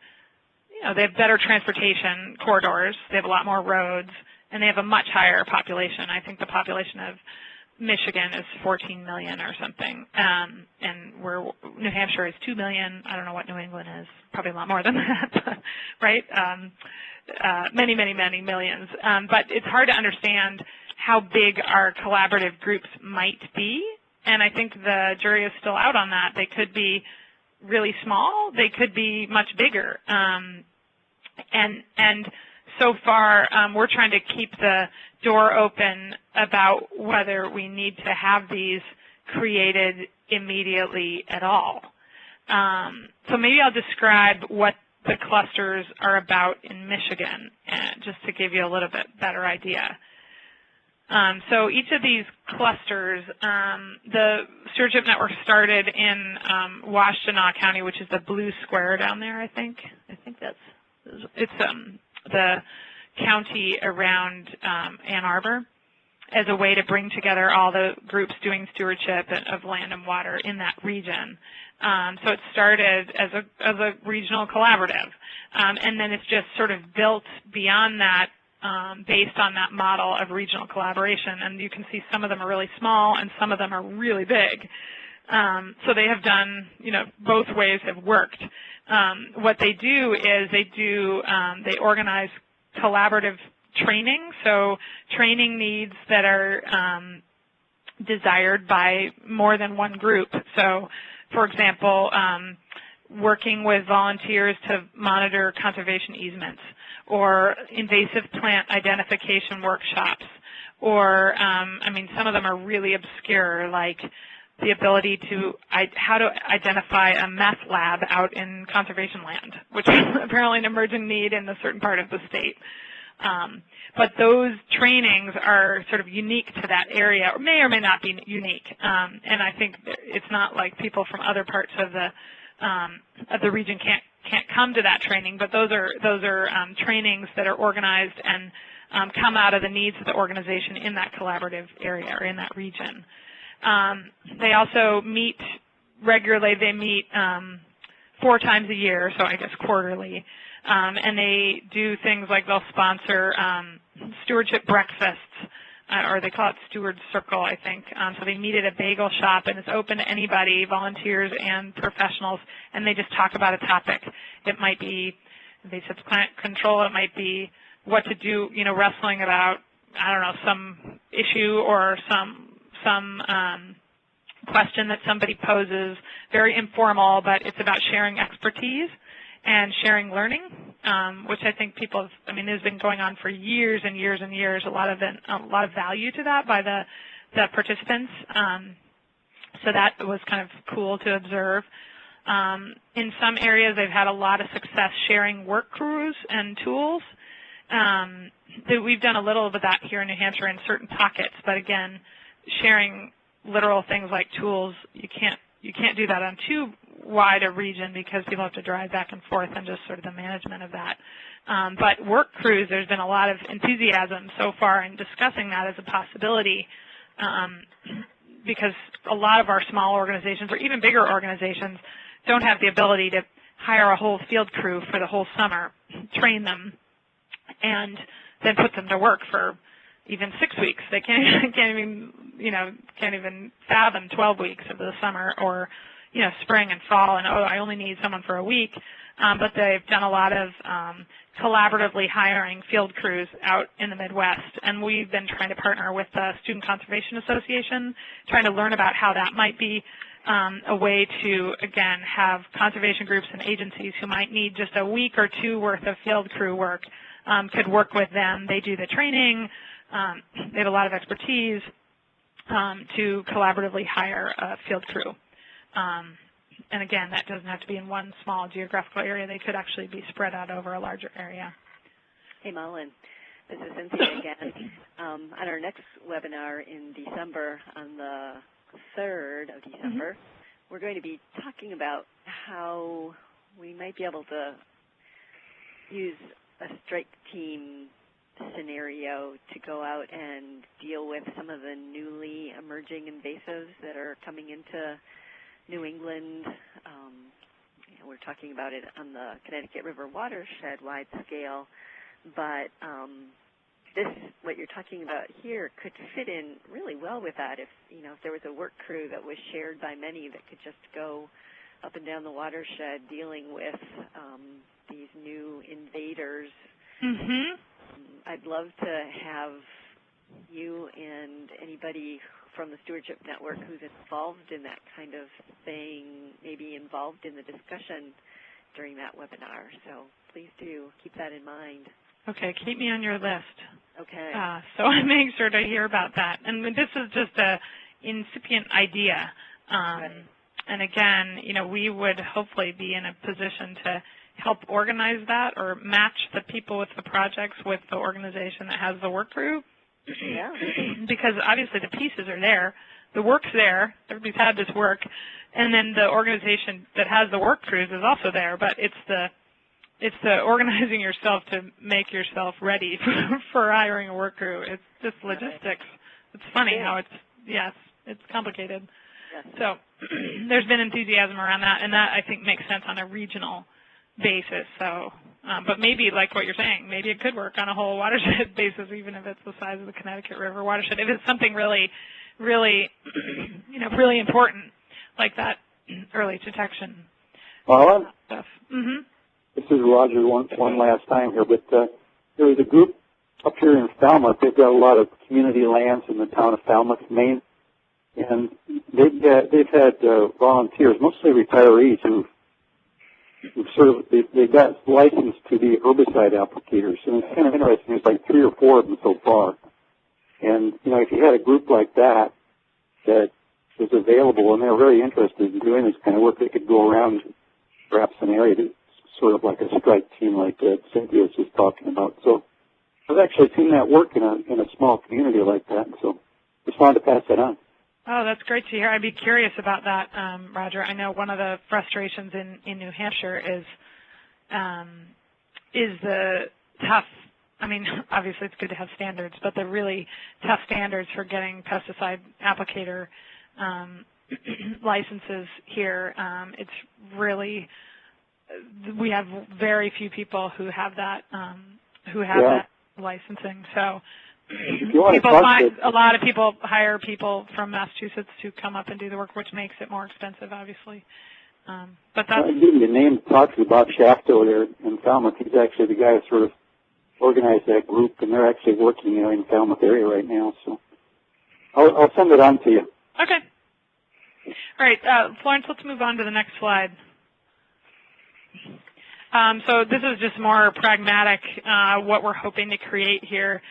They have better transportation corridors, they have a lot more roads, and they have a much higher population. I think the population of Michigan is 14 million or something, and New Hampshire is 2 million. I don't know what New England is. Probably a lot more than that, right? Many, many, many millions. But it's hard to understand how big our collaborative groups might be, and I think the jury is still out on that. They could be really small. They could be much bigger. And so far, we're trying to keep the door open about whether we need to have these created immediately at all. So maybe I'll describe what the clusters are about in Michigan, just to give you a little bit better idea. So each of these clusters, the Stewardship Network started in Washtenaw County, which is the blue square down there, I think. It's the county around Ann Arbor, as a way to bring together all the groups doing stewardship of land and water in that region. So it started as a regional collaborative, and then it's just sort of built beyond that based on that model of regional collaboration. And you can see some of them are really small and some of them are really big. So they have done, both ways have worked. What they do is they organize collaborative training, so training needs that are desired by more than one group. So, for example, working with volunteers to monitor conservation easements, or invasive plant identification workshops, or, some of them are really obscure, like the ability how to identify a meth lab out in conservation land, which is apparently an emerging need in a certain part of the state. But those trainings are sort of unique to that area, or may not be unique. And I think it's not like people from other parts of the region can't come to that training, but those are trainings that are organized and come out of the needs of the organization in that collaborative area or in that region. They also meet regularly. They meet 4 times a year, so I guess quarterly. And they do things like they'll sponsor stewardship breakfasts, or they call it Steward Circle, I think. So they meet at a bagel shop, and it's open to anybody, volunteers and professionals, and they just talk about a topic. It might be invasive plant control. It might be what to do, wrestling about, some issue or some question that somebody poses, very informal, but it's about sharing expertise and sharing learning, which I think people have, has been going on for years and years and years, a lot of value to that by the participants. So that was kind of cool to observe. In some areas, they've had a lot of success sharing work crews and tools. We've done a little of that here in New Hampshire in certain pockets, but again, sharing literal things like tools, you can't do that on too wide a region because people have to drive back and forth and just sort of the management of that. But work crews, there's been a lot of enthusiasm so far in discussing that as a possibility, because a lot of our small organizations or even bigger organizations don't have the ability to hire a whole field crew for the whole summer, train them, and then put them to work for even 6 weeks. They can't even fathom 12 weeks of the summer, or spring and fall, and I only need someone for a week. But they've done a lot of collaboratively hiring field crews out in the Midwest, and we've been trying to partner with the Student Conservation Association, trying to learn about how that might be a way to, again, have conservation groups and agencies who might need just a week or 2 worth of field crew work could work with them. They do the training. They have a lot of expertise to collaboratively hire a field crew. And again, that doesn't have to be in one small geographical area. They could actually be spread out over a larger area. Hey, Malin. This is Cynthia again. On our next webinar in December, on the 3rd of December, we're going to be talking about how we might be able to use a strike team scenario to go out and deal with some of the newly emerging invasives that are coming into New England. We're talking about it on the Connecticut River watershed wide scale, but this, what you're talking about here, could fit in really well with that. If there was a work crew that was shared by many that could just go up and down the watershed dealing with these new invaders. Mm-hmm. I'd love to have you and anybody from the Stewardship Network who's involved in that kind of thing, maybe involved in the discussion during that webinar. So please do keep that in mind. Okay, keep me on your list. Okay. So I make sure to hear about that. And this is just a incipient idea. Right. And again, we would hopefully be in a position to help organize that or match the people with the projects with the organization that has the work crew. Yeah. Because obviously the pieces are there. The work's there. Everybody's had this work. And then the organization that has the work crews is also there. But it's the organizing yourself to make yourself ready for hiring a work crew. It's just logistics. It's funny how it's complicated. Yes. So there's been enthusiasm around that, and that I think makes sense on a regional basis. So, but maybe like what you're saying, maybe it could work on a whole watershed basis, even if it's the size of the Connecticut River watershed. If it's something really, really, really important like that early detection stuff. Mm-hmm. This is Roger one last time here, but there was a group up here in Falmouth. They've got a lot of community lands in the town of Falmouth, Maine, and they've had volunteers, mostly retirees, who've they got licensed to be herbicide applicators, and it's kind of interesting. There's like 3 or 4 of them so far, and if you had a group like that was available and they're very interested in doing this kind of work, they could go around perhaps an area to sort of like a strike team like that Cynthia was just talking about. So I've actually seen that work in a small community like that, so just wanted to pass that on. Oh, that's great to hear. I'd be curious about that, Roger. I know one of the frustrations in New Hampshire is the tough, obviously it's good to have standards, but the really tough standards for getting pesticide applicator licenses here. It's really, we have very few people who have that, that licensing. So a lot of people hire people from Massachusetts to come up and do the work, which makes it more expensive, obviously. But that's... I'll give you a name to talk to Bob Shafto there in Falmouth. He's actually the guy who sort of organized that group, and they're actually working in the Falmouth area right now. So I'll send it on to you. Okay. All right, Florence, let's move on to the next slide. So this is just more pragmatic, what we're hoping to create here.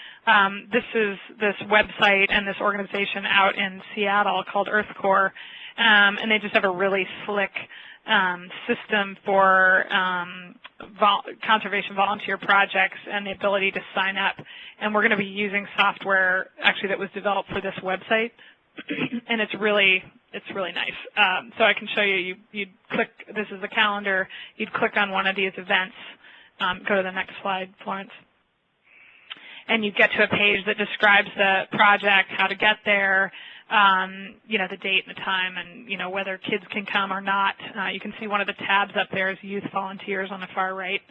This is this website and this organization out in Seattle called EarthCore, and they just have a really slick system for conservation volunteer projects and the ability to sign up. And we're going to be using software actually that was developed for this website, and it's really nice. So I can show you. You'd click. This is the calendar. You'd click on one of these events. Go to the next slide, Florence. And you get to a page that describes the project, how to get there, the date and the time, and whether kids can come or not. You can see one of the tabs up there is youth volunteers on the far right,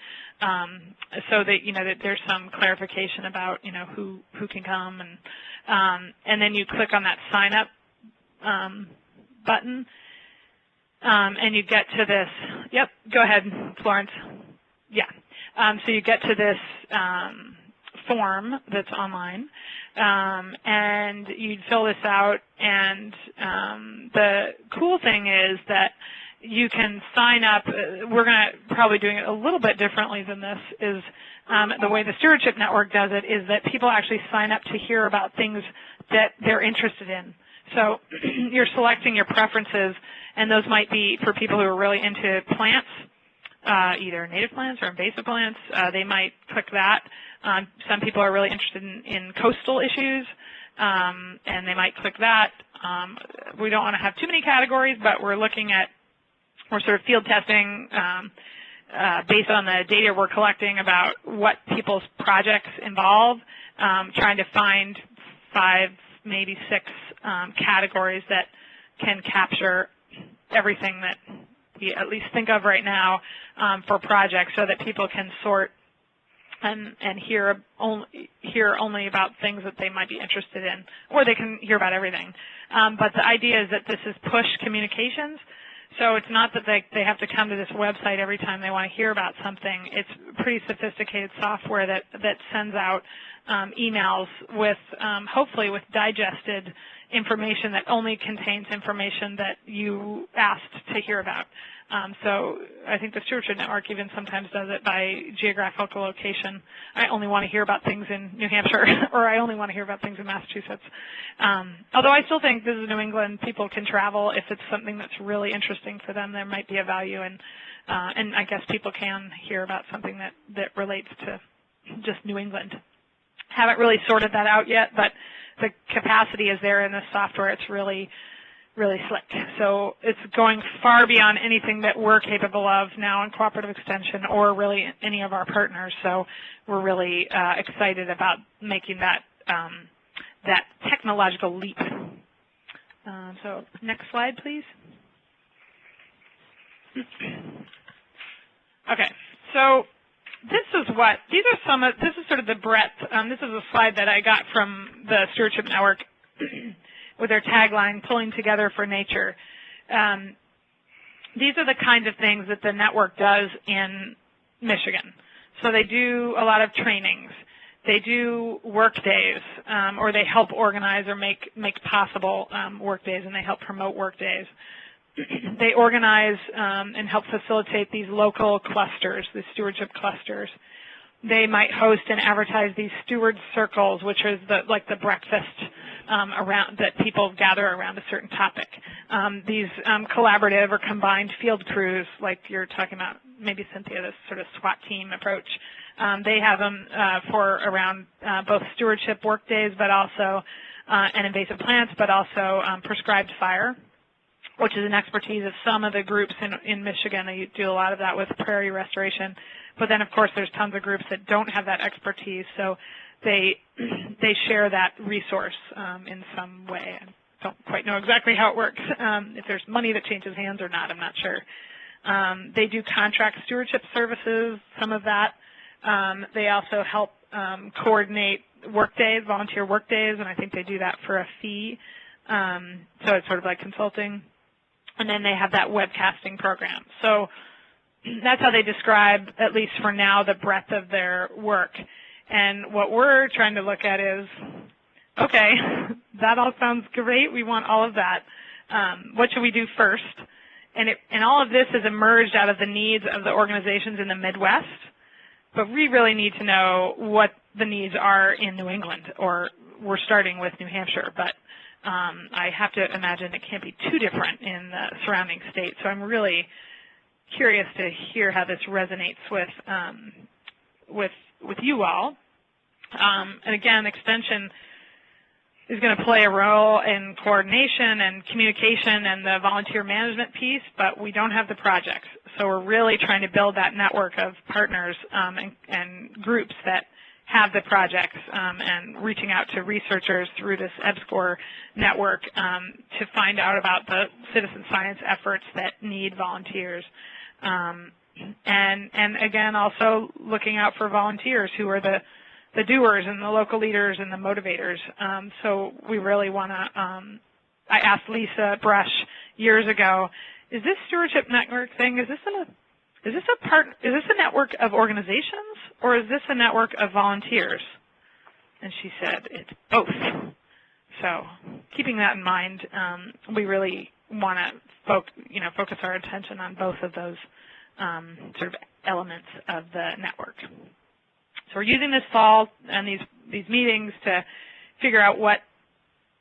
so that that there's some clarification about who can come, and then you click on that sign up button, and you get to this. Yep, go ahead, Florence. Yeah. So you get to this form that's online, and you'd fill this out, and the cool thing is that you can sign up. We're going to probably doing it a little bit differently than this is the way the Stewardship Network does it is that people actually sign up to hear about things that they're interested in. So you're selecting your preferences, and those might be for people who are really into plants, either native plants or invasive plants. They might click that. Some people are really interested in coastal issues, and they might click that. We don't want to have too many categories, but we're sort of field testing based on the data we're collecting about what people's projects involve, trying to find 5, maybe 6 categories that can capture everything that we at least think of right now for projects so that people can sort and hear only about things that they might be interested in, or they can hear about everything. But the idea is that this is push communications. So it's not that they have to come to this website every time they want to hear about something. It's pretty sophisticated software that sends out emails with hopefully with digested information that only contains information that you asked to hear about. So I think the Stewardship Network even sometimes does it by geographical location. I only want to hear about things in New Hampshire, or I only want to hear about things in Massachusetts. Although I still think this is New England, people can travel. If it's something that's really interesting for them, there might be a value in, and I guess people can hear about something that relates to just New England. Haven't really sorted that out yet, but the capacity is there in the software. It's really slick. So it's going far beyond anything that we're capable of now in Cooperative Extension or really any of our partners. So we're really excited about making that that technological leap. So next slide, please. Okay. So this is sort of the breadth. This is a slide that I got from the Stewardship Network with their tagline, pulling together for nature. These are the kinds of things that the network does in Michigan. So they do a lot of trainings. They do work days, or they help organize or make possible work days, and they help promote work days. They organize and help facilitate these local clusters, the stewardship clusters. They might host and advertise these steward circles, which is like the breakfast around that people gather around a certain topic. These collaborative or combined field crews, like you're talking about, maybe Cynthia, this sort of SWAT team approach. They have them for around both stewardship work days, but also and invasive plants, but also prescribed fire, which is an expertise of some of the groups in Michigan. They do a lot of that with prairie restoration. But then, of course, there's tons of groups that don't have that expertise, so they share that resource in some way. I don't quite know exactly how it works. If there's money that changes hands or not, I'm not sure. They do contract stewardship services, some of that. They also help coordinate work days, volunteer work days, and I think they do that for a fee. So it's sort of like consulting. And then they have that webcasting program. So that's how they describe, at least for now, the breadth of their work. And what we're trying to look at is, okay, that all sounds great. We want all of that. What should we do first? And all of this has emerged out of the needs of the organizations in the Midwest. But we really need to know what the needs are in New England, or we're starting with New Hampshire. But I have to imagine it can't be too different in the surrounding states. So I'm really curious to hear how this resonates with you all. And again, Extension is going to play a role in coordination and communication and the volunteer management piece, but we don't have the projects. So we're really trying to build that network of partners and groups that have the projects and reaching out to researchers through this EBSCOR network to find out about the citizen science efforts that need volunteers. And again, also looking out for volunteers who are the doers and the local leaders and the motivators. So we really want to, I asked Lisa Brush years ago, is this Stewardship Network thing, is this a network of organizations, or is this a network of volunteers? And she said, it's both. So keeping that in mind, we really want to focus our attention on both of those sort of elements of the network. So we're using this fall and these meetings to figure out what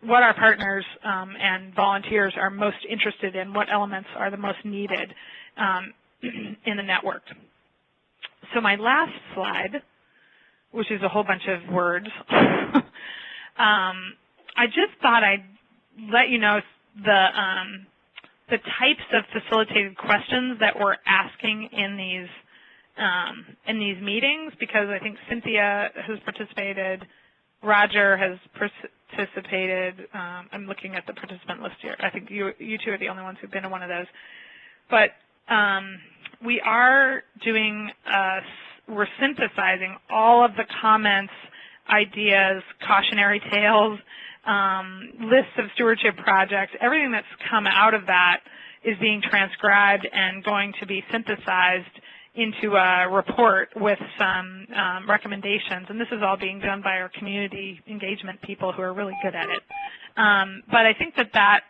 our partners and volunteers are most interested in, what elements are the most needed in the network. So my last slide, which is a whole bunch of words, I just thought I'd let you know the types of facilitated questions that we're asking in these meetings, because I think Cynthia has participated, Roger has participated. I'm looking at the participant list here. I think you two are the only ones who've been in one of those. But we are doing we're synthesizing all of the comments, ideas, cautionary tales, lists of stewardship projects. Everything that's come out of that is being transcribed and going to be synthesized into a report with some recommendations. And this is all being done by our community engagement people who are really good at it. But I think that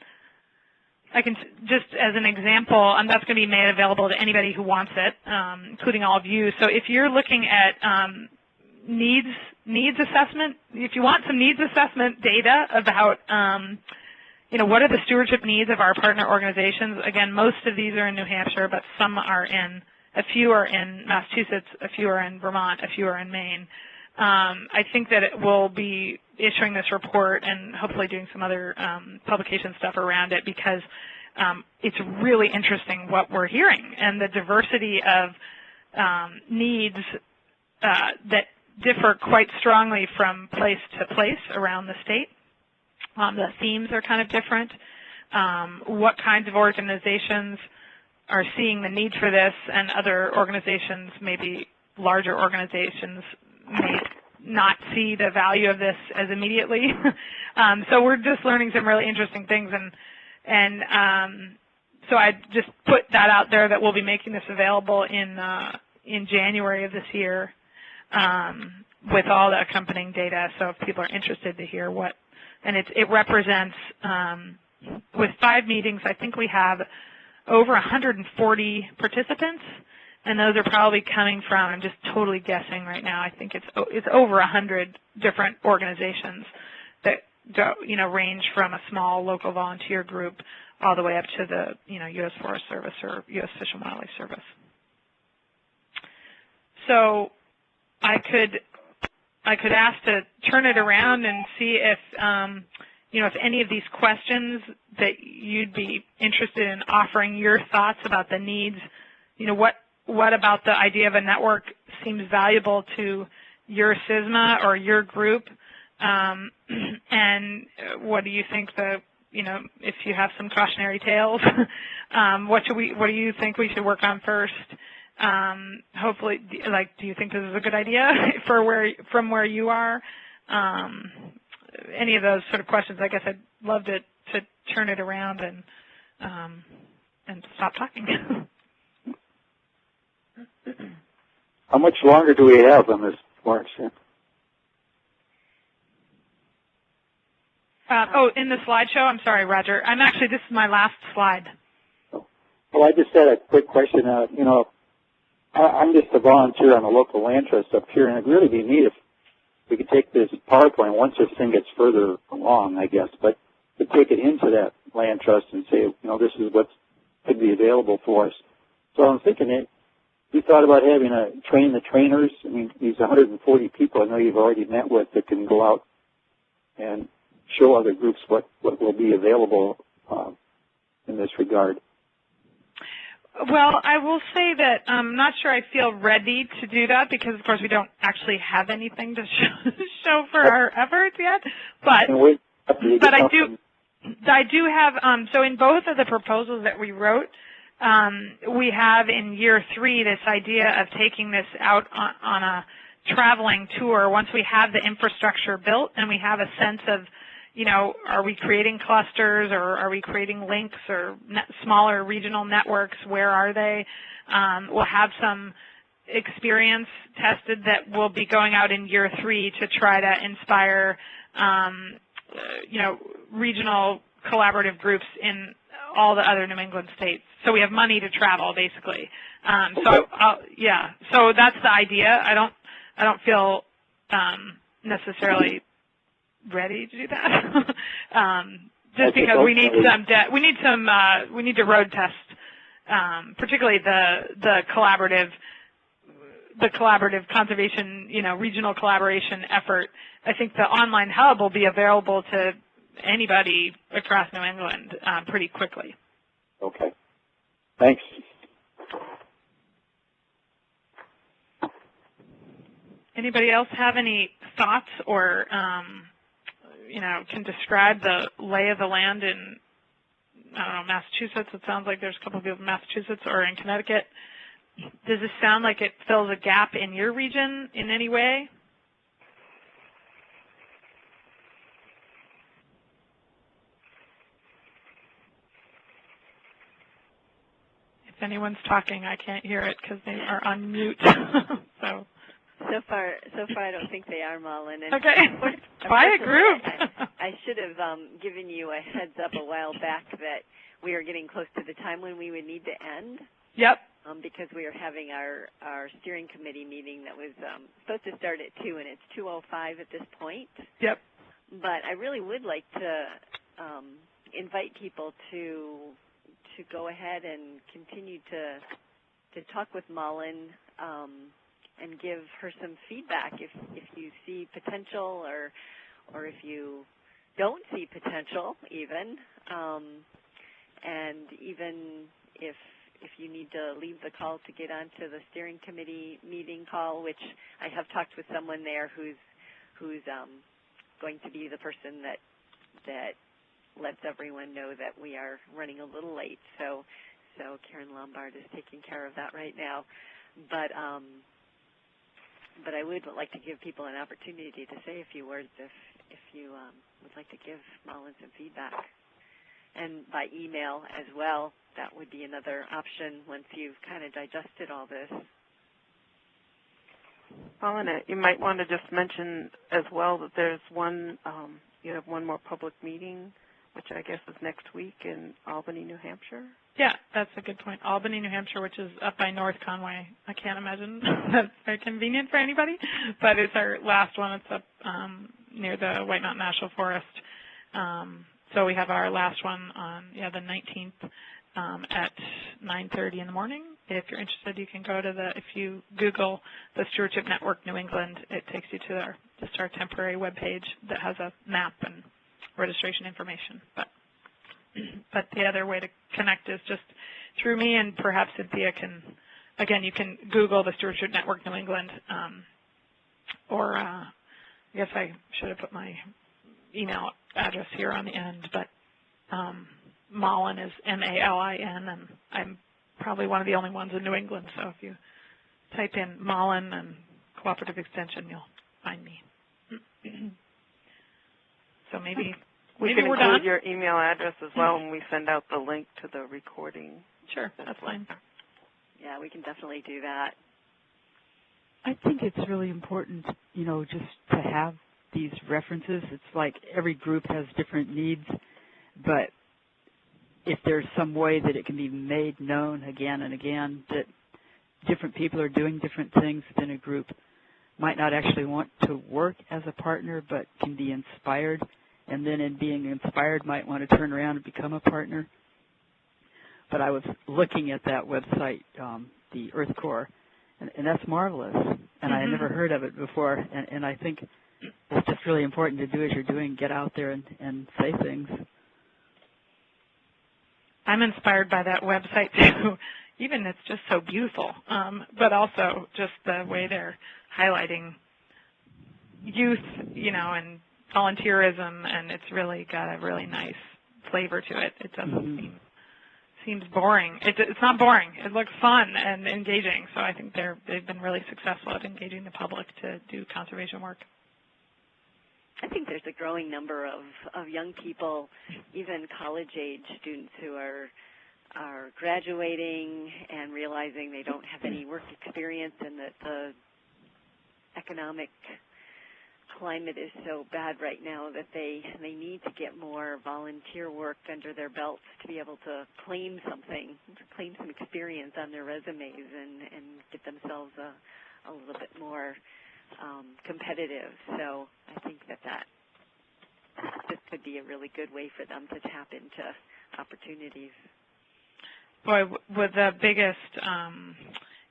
I can, just as an example, that's going to be made available to anybody who wants it, including all of you. So if you're looking at needs assessment, if you want some needs assessment data about, what are the stewardship needs of our partner organizations? Again, most of these are in New Hampshire, but some are a few are in Massachusetts, a few are in Vermont, a few are in Maine. I think that it will be issuing this report and hopefully doing some other publication stuff around it, because it's really interesting what we're hearing and the diversity of needs that differ quite strongly from place to place around the state. The themes are kind of different. What kinds of organizations are seeing the need for this, and other organizations, maybe larger organizations, may not see the value of this as immediately. So we're just learning some really interesting things, and so I just put that out there that we'll be making this available in January of this year with all the accompanying data. So if people are interested to hear what, and it represents, with 5 meetings, I think we have over 140 participants, and those are probably coming from, I'm just totally guessing right now, I think it's over 100 different organizations that go, range from a small local volunteer group all the way up to the, U.S. Forest Service or U.S. Fish and Wildlife Service. So I could ask to turn it around and see if, if any of these questions that you'd be interested in offering your thoughts about the needs, what about the idea of a network seems valuable to your SISMA or your group, and what do you think if you have some cautionary tales, what do you think we should work on first? Hopefully, do you think this is a good idea from where you are? Any of those sort of questions. I guess I'd love to turn it around and stop talking. How much longer do we have on this, Florence? In the slideshow? I'm sorry, Roger. This is my last slide. Well, I just had a quick question. I'm just a volunteer on the local land trust up here, and it'd really be neat if we could take this PowerPoint once this thing gets further along, I guess, but to take it into that land trust and say, this is what could be available for us. So I'm thinking, you thought about having train the trainers? I mean, these 140 people I know you've already met with that can go out and show other groups what will be available in this regard. Well, I will say that I'm not sure I feel ready to do that because, of course, we don't actually have anything to show for our efforts yet. But I do have, so in both of the proposals that we wrote, we have in year 3 this idea of taking this out on a traveling tour once we have the infrastructure built and we have a sense of, are we creating clusters or are we creating links or smaller regional networks? Where are they? We'll have some experience tested that will be going out in year 3 to try to inspire, regional collaborative groups in all the other New England states. So we have money to travel, basically. So that's the idea. I don't feel necessarily ready to do that. Just because we need to road test, particularly the collaborative conservation, regional collaboration effort. I think the online hub will be available to anybody across New England pretty quickly. Okay. Thanks. Anybody else have any thoughts or can describe the lay of the land in, Massachusetts? It sounds like there's a couple of people in Massachusetts or in Connecticut. Does this sound like it fills a gap in your region in any way? If anyone's talking, I can't hear it because they are on mute. So far, I don't think they are, Malin. And okay. Quiet group. I should have given you a heads up a while back that we are getting close to the time when we would need to end. Yep. Because we are having our steering committee meeting that was supposed to start at 2, and it's 2:05 at this point. Yep. But I really would like to invite people to go ahead and continue to talk with Malin and give her some feedback if you see potential or if you don't see potential even, and even if you need to leave the call to get onto the steering committee meeting call, which I have talked with someone there who's going to be the person that lets everyone know that we are running a little late. So Karen Lombard is taking care of that right now. But I would like to give people an opportunity to say a few words if you would like to give Malin some feedback. And by email as well, that would be another option once you've kind of digested all this. Malin, you might want to just mention as well that there's you have one more public meeting, which I guess is next week in Albany, New Hampshire. Yeah, that's a good point. Albany, New Hampshire, which is up by North Conway. I can't imagine that's very convenient for anybody, but it's our last one. It's up near the White Mountain National Forest. So we have our last one on the 19th at 9:30 in the morning. If you're interested, you can go to if you Google the Stewardship Network New England, it takes you to our temporary web page that has a map and registration information. But the other way to connect is just through me, and perhaps Cynthia you can Google the Stewardship Network New England, or I guess I should have put my email address here on the end, but Malin is Malin, and I'm probably one of the only ones in New England, so if you type in Malin and Cooperative Extension, you'll find me. So maybe we can we're include done. your email address as well when we send out the link to the recording. Sure, that's fine. Yeah, we can definitely do that. I think it's really important, just to have these references. It's like every group has different needs, but if there's some way that it can be made known again and again that different people are doing different things within a group, might not actually want to work as a partner but can be inspired, and then in being inspired might want to turn around and become a partner. But I was looking at that website, the Earth Corps, and that's marvelous, and I had never heard of it before, and I think it's just really important to do as you're doing, get out there and say things. I'm inspired by that website too. Even it's just so beautiful, but also just the way they're highlighting youth, and volunteerism, and it's really got a really nice flavor to it. It doesn't seems boring. It's not boring. It looks fun and engaging. So I think they've been really successful at engaging the public to do conservation work. I think there's a growing number of young people, even college-age students, who are graduating and realizing they don't have any work experience, and that the economic climate is so bad right now that they need to get more volunteer work under their belts to be able to claim some experience on their resumes and get themselves a little bit more competitive. So I think that this could be a really good way for them to tap into opportunities. Boy, with the biggest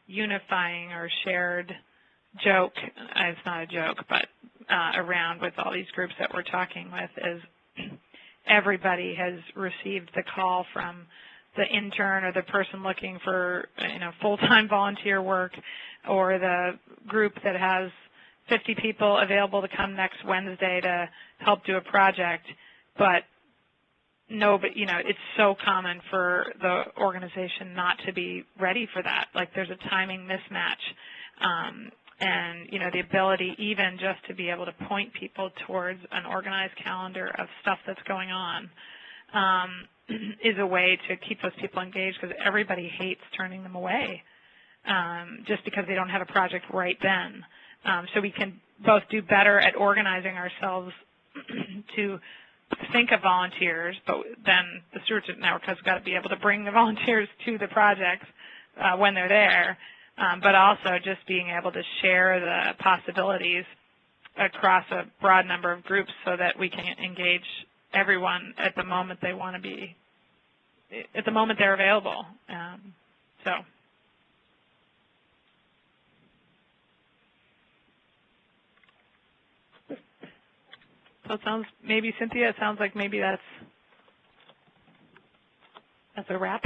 unifying or shared joke, it's not a joke, but around with all these groups that we're talking with is everybody has received the call from the intern or the person looking for full-time volunteer work, or the group that has 50 people available to come next Wednesday to help do a project, but but it's so common for the organization not to be ready for that. Like there's a timing mismatch. And, the ability even just to be able to point people towards an organized calendar of stuff that's going on is a way to keep those people engaged, because everybody hates turning them away just because they don't have a project right then. So we can both do better at organizing ourselves to think of volunteers, but then the Stewardship Network has got to be able to bring the volunteers to the projects when they're there, but also just being able to share the possibilities across a broad number of groups so that we can engage everyone at the moment they want to be, at the moment they're available. So it sounds, maybe Cynthia, it sounds like maybe that's a wrap.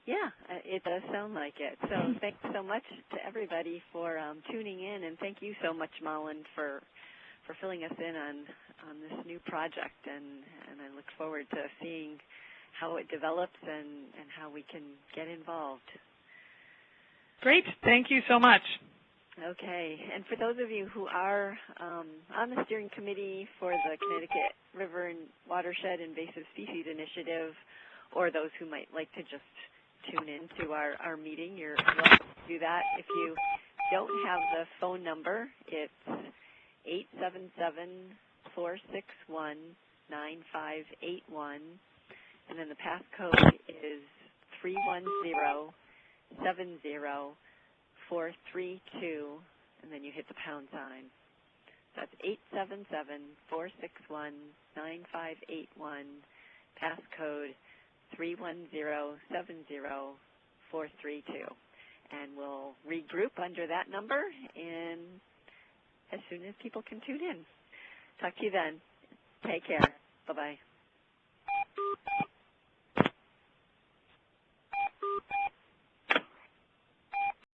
Yeah, it does sound like it. So thanks so much to everybody for tuning in, and thank you so much, Malin, for filling us in on this new project, and I look forward to seeing how it develops and how we can get involved. Great. Thank you so much. Okay. And for those of you who are on the steering committee for the Connecticut River and Watershed Invasive Species Initiative, or those who might like to just tune in to our meeting, you're welcome to do that. If you don't have the phone number, it's 877-461-9581, and then the passcode is 31070432, and then you hit the pound sign. That's 877-461-9581, passcode 31070432, and we'll regroup under that number and as soon as people can tune in. Talk to you then. Take care. Bye-bye.